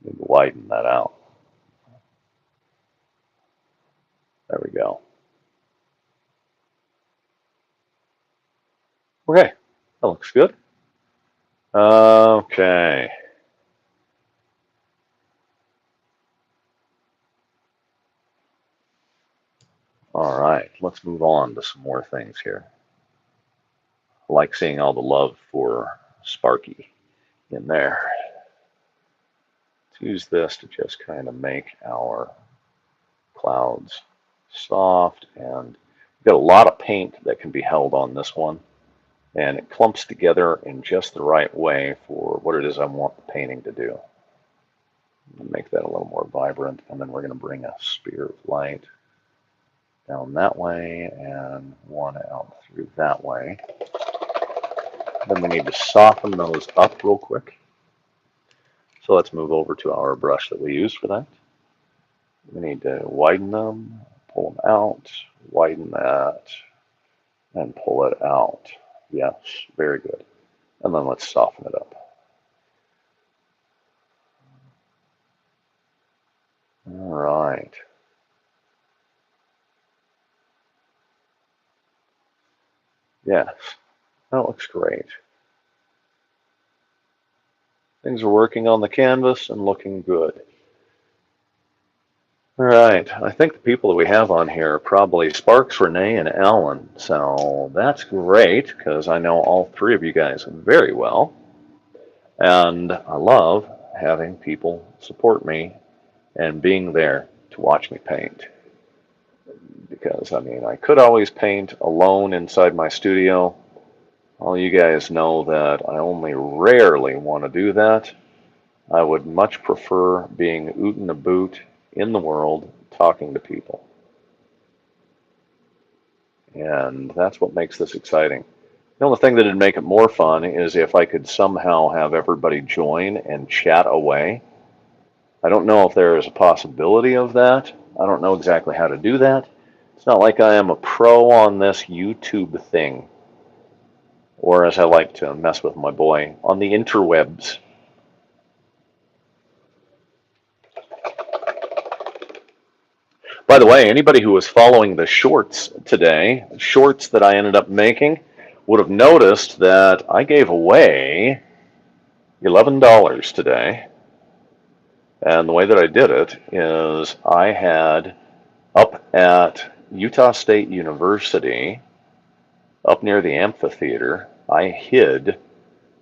Need to widen that out. There we go. Okay, that looks good. Okay. All right, let's move on to some more things here. I like seeing all the love for Sparky in there. Let's use this to just kind of make our clouds soft, and we've got a lot of paint that can be held on this one, and it clumps together in just the right way for what it is I want the painting to do. Make that a little more vibrant, and then we're going to bring a spear of light down that way and one out through that way. Then we need to soften those up real quick. So let's move over to our brush that we used for that. We need to widen them, pull them out, widen that, and pull it out. Yes, very good. And then let's soften it up. All right. Yes, that looks great. Things are working on the canvas and looking good. All right, I think the people that we have on here are probably Sparks, Renee, and Alan. So that's great because I know all three of you guys very well. And I love having people support me and being there to watch me paint. Because, I mean, I could always paint alone inside my studio. All you guys know that I only rarely want to do that. I would much prefer being oot and a boot in the world talking to people. And that's what makes this exciting. The only thing that would make it more fun is if I could somehow have everybody join and chat away. I don't know if there is a possibility of that. I don't know exactly how to do that. It's not like I am a pro on this YouTube thing, or as I like to mess with my boy, on the interwebs. By the way, anybody who was following the shorts today, shorts that I ended up making, would have noticed that I gave away $11 today. And the way that I did it is I had up at Utah State University, up near the amphitheater, I hid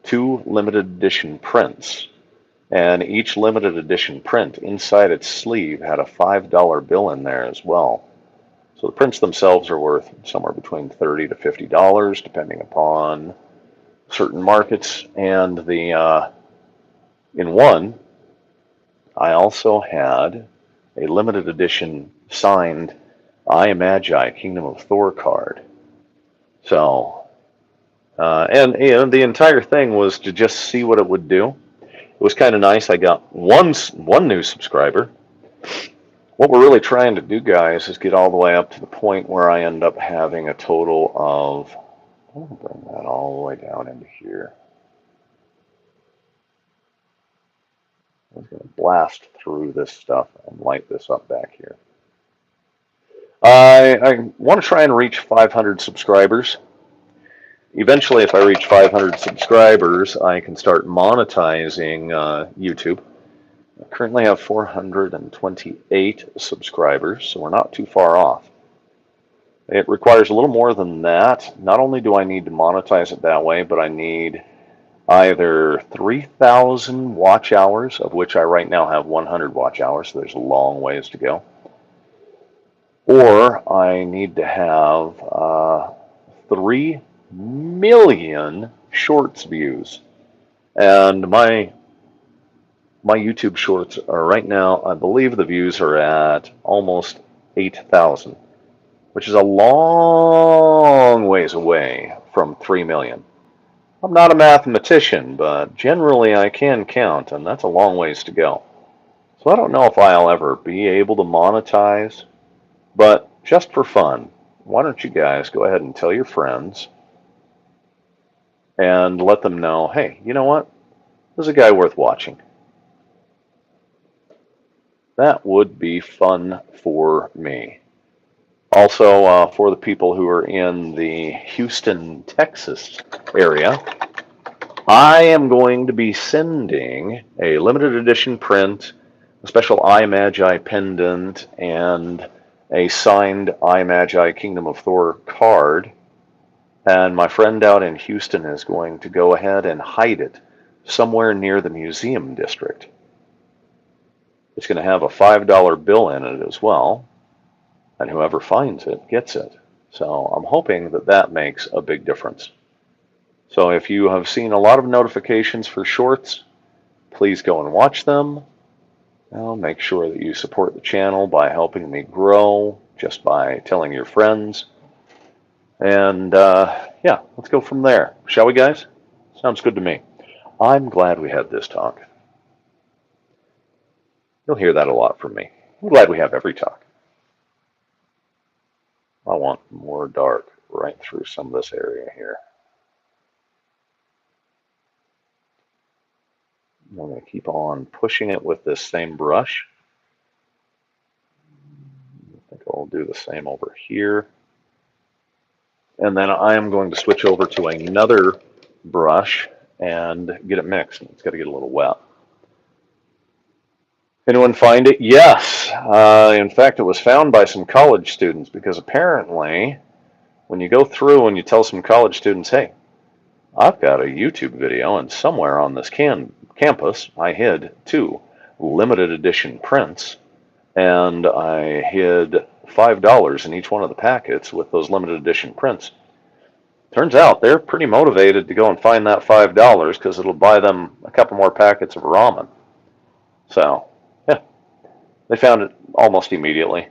2 limited edition prints. And each limited edition print inside its sleeve had a $5 bill in there as well. So the prints themselves are worth somewhere between $30 to $50, depending upon certain markets. And in one, I also had a limited edition signed Magi Kingdom of Thor card. So, and the entire thing was to just see what it would do. It was kind of nice. I got one new subscriber. What we're really trying to do, guys, is get all the way up to the point where I end up having a total of, I'm going to bring that all the way down into here. I'm going to blast through this stuff and light this up back here. I want to try and reach 500 subscribers. Eventually, if I reach 500 subscribers, I can start monetizing YouTube. I currently have 428 subscribers, so we're not too far off. It requires a little more than that. Not only do I need to monetize it that way, but I need either 3,000 watch hours, of which I right now have 100 watch hours, so there's a long ways to go. Or I need to have 3 million shorts views. And my YouTube shorts are right now, I believe the views are at almost 8,000, which is a long ways away from 3 million. I'm not a mathematician, but generally I can count, and that's a long ways to go. So I don't know if I'll ever be able to monetize, but just for fun, why don't you guys go ahead and tell your friends and let them know, hey, you know what? There's a guy worth watching. That would be fun for me. Also, for the people who are in the Houston, Texas area, I am going to be sending a limited edition print, a special Magi pendant, and a signed Magi Kingdom of Thor card. And my friend out in Houston is going to go ahead and hide it somewhere near the museum district. It's going to have a $5 bill in it as well, and whoever finds it gets it. So I'm hoping that that makes a big difference. So if you have seen a lot of notifications for shorts, please go and watch them. Now make sure that you support the channel by helping me grow, just by telling your friends. And yeah, let's go from there. Shall we, guys? Sounds good to me. I'm glad we had this talk. You'll hear that a lot from me. I'm glad we have every talk. I want more dark. right through some of this area here. I'm going to keep on pushing it with this same brush. I think I'll do the same over here. And then I am going to switch over to another brush and get it mixed. It's got to get a little wet. Anyone find it? Yes. In fact, it was found by some college students because apparently when you go through and you tell some college students, hey, I've got a YouTube video and somewhere on this campus I hid 2 limited edition prints and I hid $5 in each one of the packets with those limited edition prints. Turns out they're pretty motivated to go and find that $5 because it'll buy them a couple more packets of ramen. So, yeah, they found it almost immediately.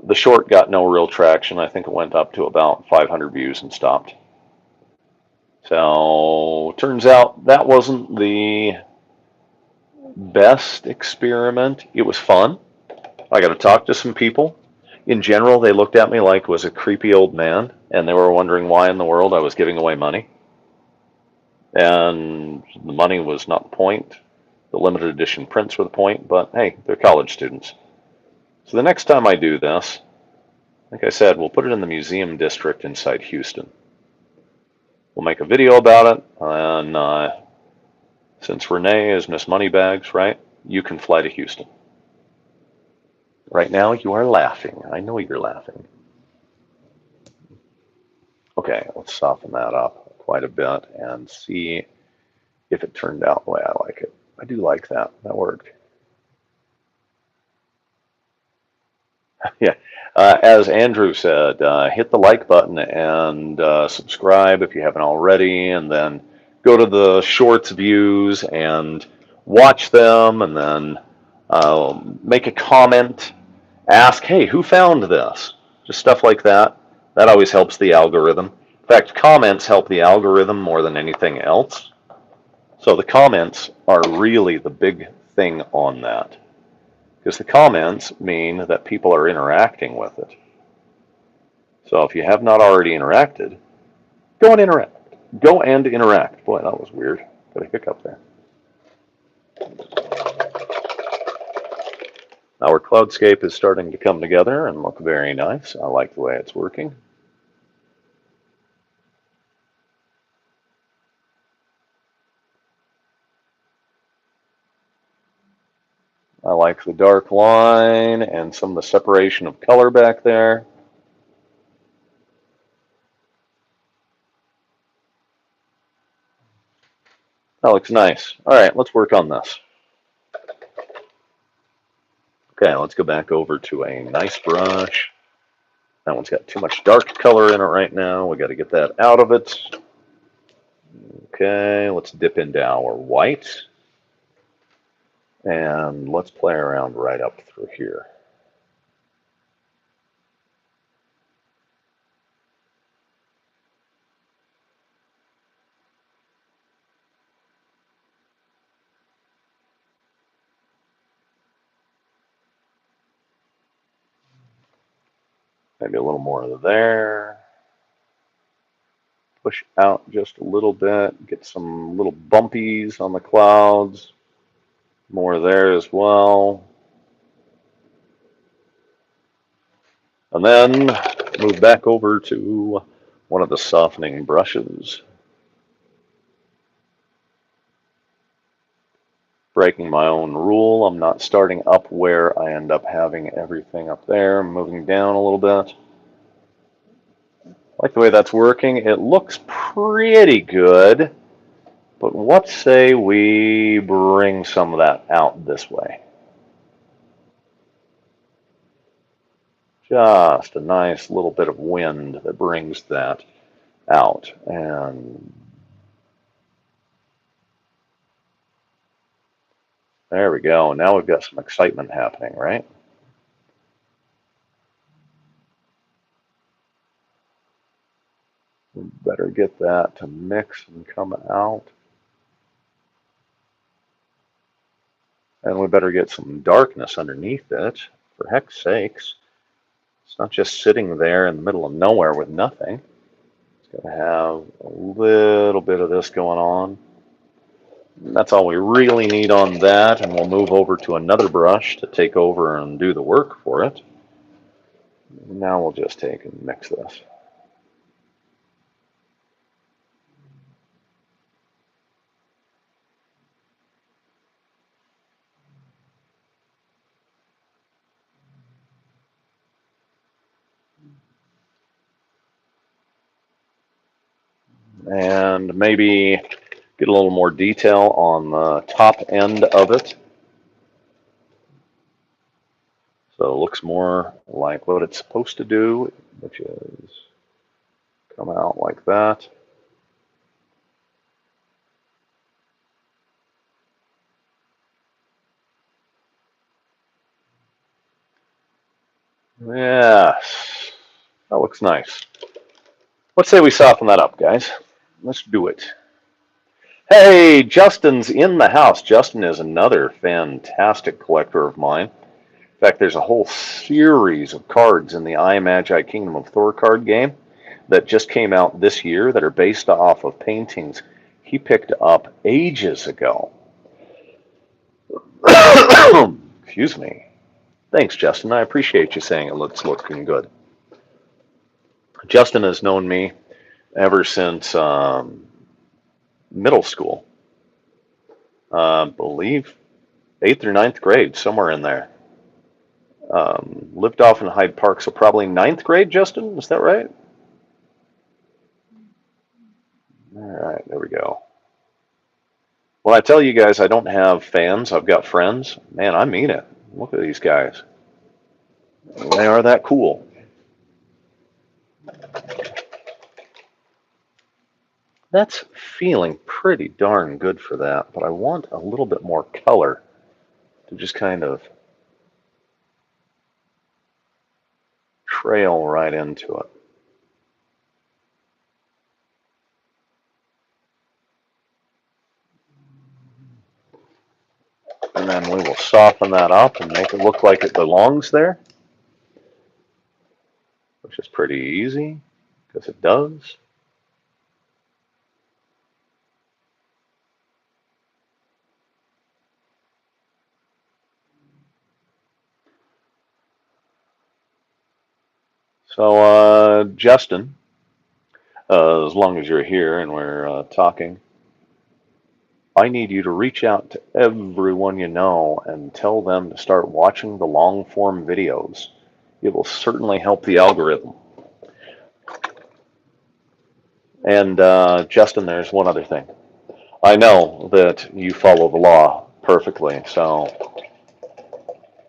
The short got no real traction. I think it went up to about 500 views and stopped. So, turns out that wasn't the best experiment. It was fun. I got to talk to some people. In general, they looked at me like I was a creepy old man, and they were wondering why in the world I was giving away money. And the money was not the point. The limited edition prints were the point, but hey, they're college students. So the next time I do this, like I said, we'll put it in the museum district inside Houston. We'll make a video about it, and since Renee is Miss Moneybags, right, you can fly to Houston. Right now, you are laughing. I know you're laughing. Okay, let's soften that up quite a bit and see if it turned out the way I like it. I do like that. That worked. Yeah. As Andrew said, hit the like button and subscribe if you haven't already, and then go to the shorts views and watch them, and then make a comment, ask, hey, who found this? Just stuff like that. That always helps the algorithm. In fact, comments help the algorithm more than anything else. So the comments are really the big thing on that, because the comments mean that people are interacting with it. So if you have not already interacted, go and interact. Go and interact. Boy, that was weird. Got a hiccup there. Our cloudscape is starting to come together and look very nice. I like the way it's working. I like the dark line and some of the separation of color back there. That looks nice. All right, let's work on this. Okay, let's go back over to a nice brush. That one's got too much dark color in it right now. We got to get that out of it. Okay, let's dip into our white. And let's play around right up through here. Maybe a little more there. Push out just a little bit. Get some little bumpies on the clouds. More there as well. And then move back over to one of the softening brushes. Breaking my own rule, I'm not starting up where I end up having everything up there. I'm moving down a little bit. I like the way that's working. It looks pretty good, but what say we bring some of that out this way? Just a nice little bit of wind that brings that out. And there we go. Now we've got some excitement happening, right? We better get that to mix and come out. And we better get some darkness underneath it, for heck's sakes. It's not just sitting there in the middle of nowhere with nothing. It's going to have a little bit of this going on. And that's all we really need on that, and we'll move over to another brush to take over and do the work for it. Now we'll just take and mix this. And maybe get a little more detail on the top end of it. So it looks more like what it's supposed to do, which is come out like that. Yes, that looks nice. Let's say we soften that up, guys. Let's do it. Hey, Justin's in the house. Justin is another fantastic collector of mine. In fact, there's a whole series of cards in the Magi Kingdom of Thor card game that just came out this year that are based off of paintings he picked up ages ago. Excuse me. Thanks, Justin. I appreciate you saying it looks looking good. Justin has known me ever since middle school. I believe 8th or ninth grade, somewhere in there. Lived off in Hyde Park, so probably ninth grade, Justin? Is that right? All right, there we go. When I tell you guys I don't have fans, I've got friends, man, I mean it. Look at these guys. They are that cool. That's feeling pretty darn good for that, but I want a little bit more color to just kind of trail right into it. And then we will soften that up and make it look like it belongs there, which is pretty easy because it does. So, Justin, as long as you're here and we're talking, I need you to reach out to everyone you know and tell them to start watching the long form videos. It will certainly help the algorithm. And Justin, there's one other thing. I know that you follow the law perfectly, so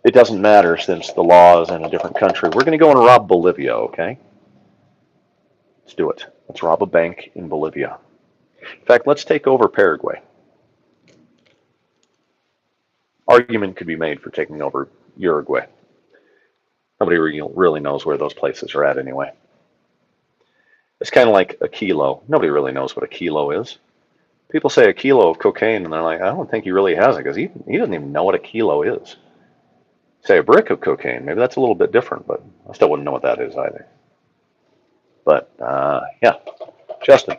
it doesn't matter since the law is in a different country. We're going to go and rob Bolivia, okay? Let's do it. Let's rob a bank in Bolivia. In fact, let's take over Paraguay. Argument could be made for taking over Uruguay. Nobody really knows where those places are at anyway. It's kind of like a kilo. Nobody really knows what a kilo is. People say a kilo of cocaine, and they're like, I don't think he really has it because he doesn't even know what a kilo is. Say a brick of cocaine, maybe that's a little bit different, but I still wouldn't know what that is either. But yeah, Justin,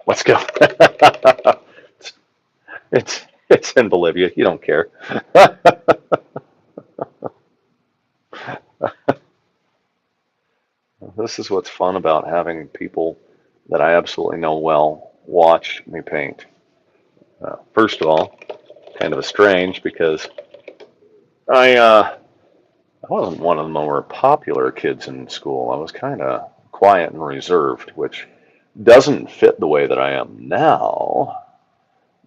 let's go. it's in Bolivia. You don't care. This is what's fun about having people that I absolutely know well watch me paint. First of all, kind of a strange because I wasn't one of the more popular kids in school. I was kind of quiet and reserved, which doesn't fit the way that I am now.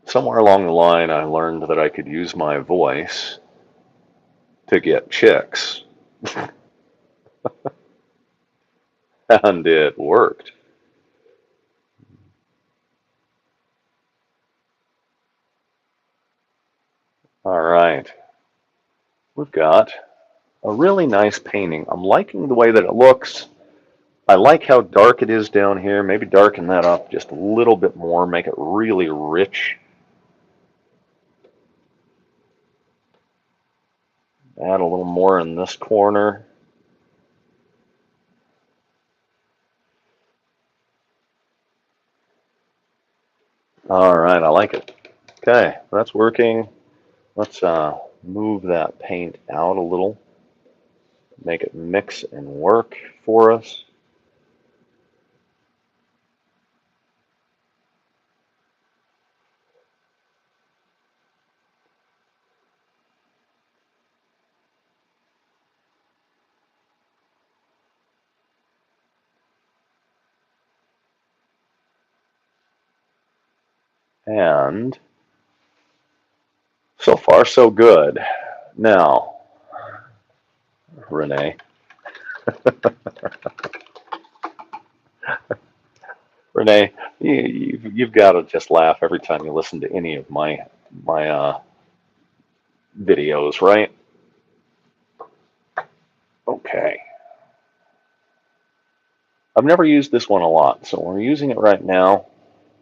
Somewhere along the line, I learned that I could use my voice to get chicks, and it worked. All right, we've got a really nice painting. I'm liking the way that it looks. I like how dark it is down here. Maybe darken that up just a little bit more, make it really rich. Add a little more in this corner. All right, I like it. Okay, that's working. Let's move that paint out a little, make it mix and work for us. And so far, so good. Now, Renee, Renee, you've got to just laugh every time you listen to any of my videos, right? Okay. I've never used this one a lot, so we're using it right now,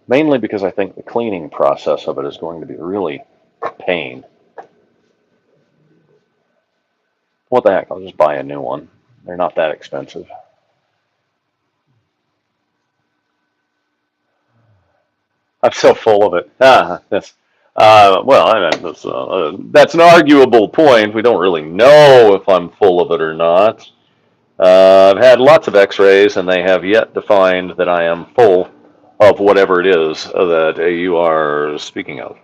mainly because I think the cleaning process of it is going to be really a pain. What the heck? I'll just buy a new one. They're not that expensive. I'm so full of it. Well, that's an arguable point. We don't really know if I'm full of it or not. I've had lots of x-rays, and they have yet to find that I am full of whatever it is that you are speaking of.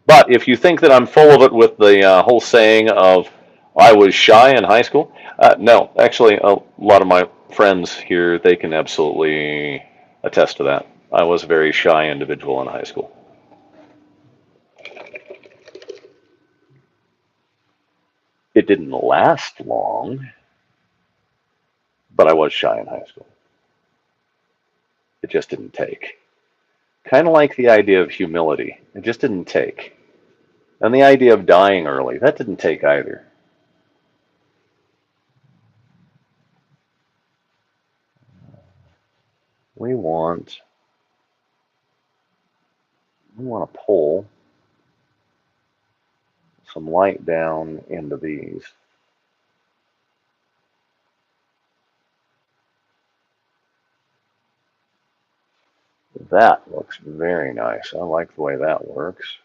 But if you think that I'm full of it with the whole saying of I was shy in high school, no, actually, a lot of my friends here, they can absolutely attest to that. I was a very shy individual in high school. It didn't last long, but I was shy in high school. It just didn't take. Kind of like the idea of humility. It just didn't take. And the idea of dying early, that didn't take either. We want to pull some light down into these. That looks very nice. I like the way that works.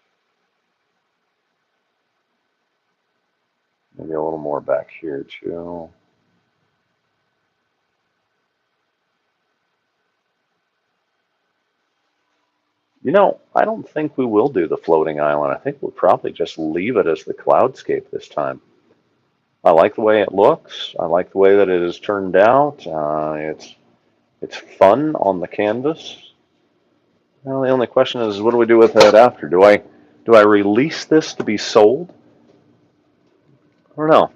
Maybe a little more back here too. I don't think we will do the floating island. I think we'll probably just leave it as the cloudscape this time. I like the way it looks. I like the way that it is turned out. It's fun on the canvas. Well, the only question is, what do we do with it after? Do I release this to be sold? I don't know.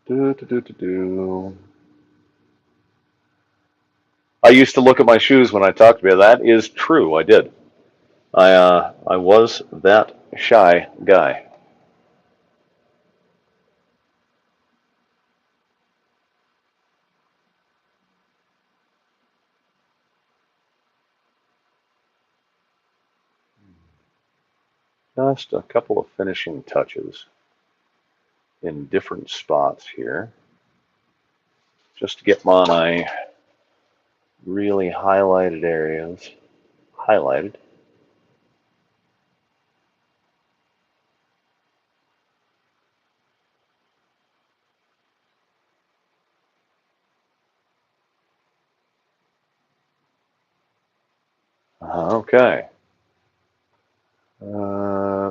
Do. I used to look at my shoes when I talked to you. That is true. I did. I was that shy guy. Just a couple of finishing touches in different spots here, just to get my really highlighted areas highlighted. Okay.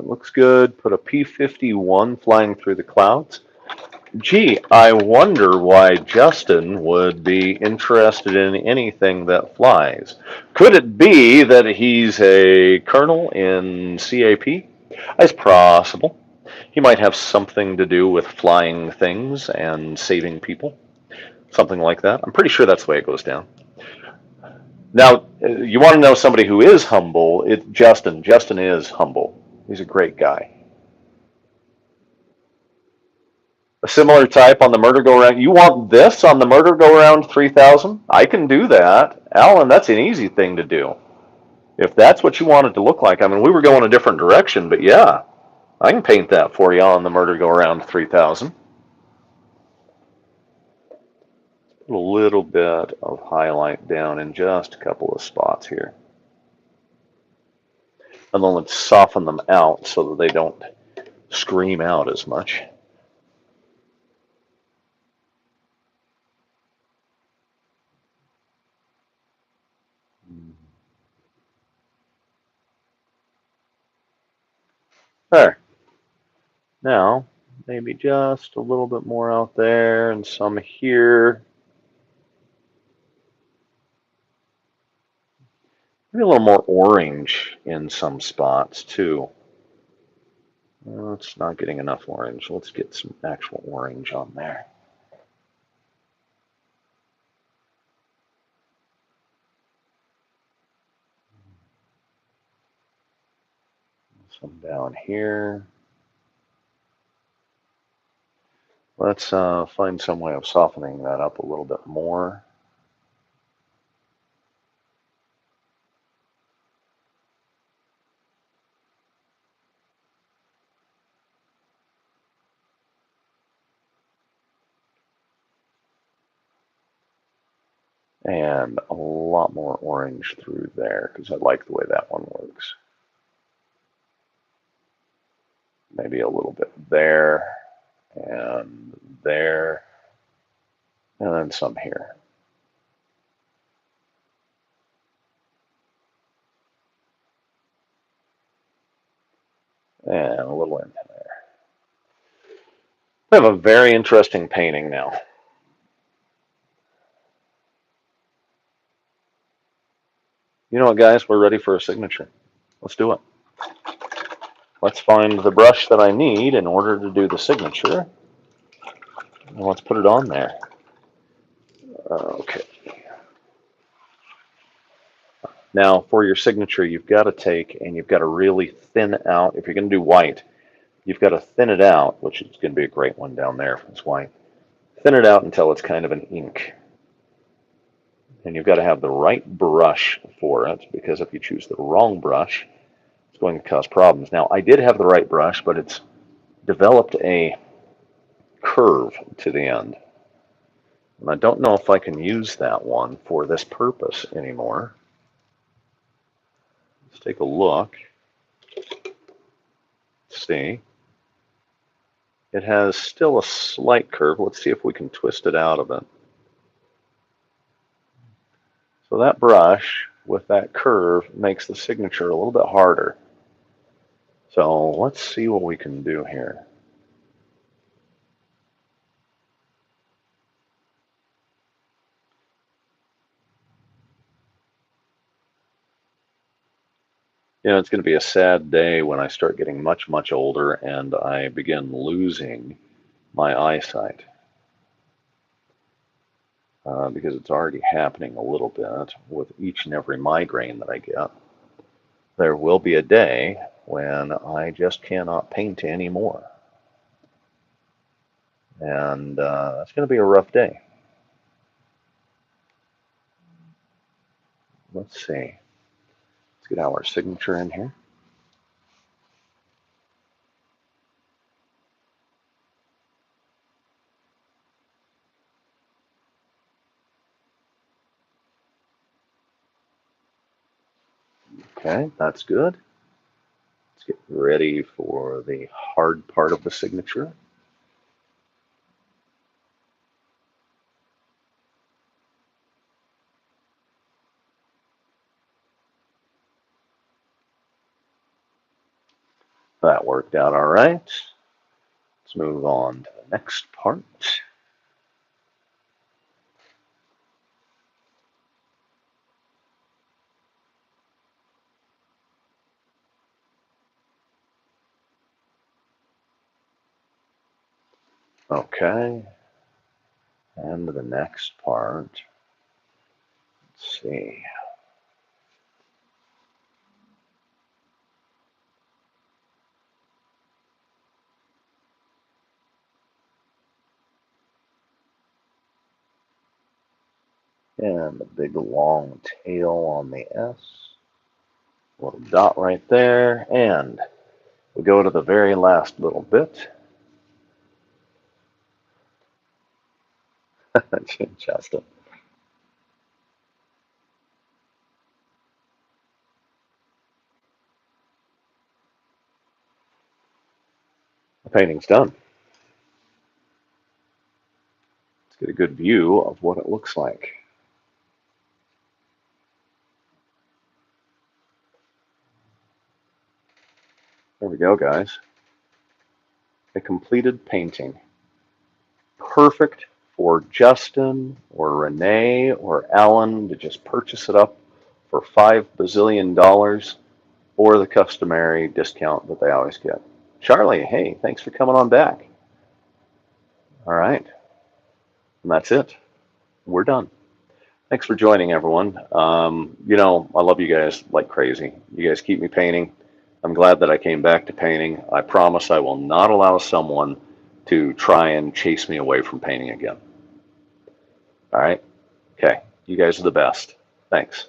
Looks good. Put a P-51 flying through the clouds. Gee, I wonder why Justin would be interested in anything that flies. Could it be that he's a colonel in CAP? It's possible. He might have something to do with flying things and saving people. Something like that. I'm pretty sure that's the way it goes down. Now, you want to know somebody who is humble? It's Justin. Justin is humble. He's a great guy. A similar type on the murder go round. You want this on the murder go round 3000? I can do that. Alan, that's an easy thing to do. If that's what you want it to look like. I mean, we were going a different direction, but yeah, I can paint that for you on the murder go round 3000. Put a little bit of highlight down in just a couple of spots here. And then let's soften them out so that they don't scream out as much. There. Now, maybe just a little bit more out there and some here. Maybe a little more orange in some spots too. Well, it's not getting enough orange. Let's get some actual orange on there. Some down here. Let's find some way of softening that up a little bit more. And a lot more orange through there because I like the way that one works. Maybe a little bit there and there, and then some here. And a little in there. We have a very interesting painting now. You know what, guys? We're ready for a signature. Let's do it. Let's find the brush that I need in order to do the signature. And let's put it on there. Okay. Now, for your signature, you've got to take and you've got to really thin out. If you're going to do white, you've got to thin it out, which is going to be a great one down there if it's white. Thin it out until it's kind of an ink. And you've got to have the right brush for it, because if you choose the wrong brush, it's going to cause problems. Now, I did have the right brush, but it's developed a curve to the end. And I don't know if I can use that one for this purpose anymore. Let's take a look. See. It has still a slight curve. Let's see if we can twist it out of it. So that brush with that curve makes the signature a little bit harder. So let's see what we can do here. You know, it's going to be a sad day when I start getting much, much older and I begin losing my eyesight. Because it's already happening a little bit with each and every migraine that I get. There will be a day when I just cannot paint anymore. And it's going to be a rough day. Let's see. Let's get our signature in here. Okay, that's good. Let's get ready for the hard part of the signature. That worked out all right. Let's move on to the next part. Okay, and the next part. Let's see. And the big long tail on the S. Little dot right there. And we go to the very last little bit. Shasta. The painting's done. Let's get a good view of what it looks like. There we go, guys. A completed painting. Perfect for Justin or Renee or Alan to just purchase it up for $5 bazillion or the customary discount that they always get. Charlie, hey, thanks for coming on back. All right. And that's it. We're done. Thanks for joining, everyone. I love you guys like crazy. You guys keep me painting. I'm glad that I came back to painting. I promise I will not allow someone to try and chase me away from painting again. All right? Okay. You guys are the best. Thanks.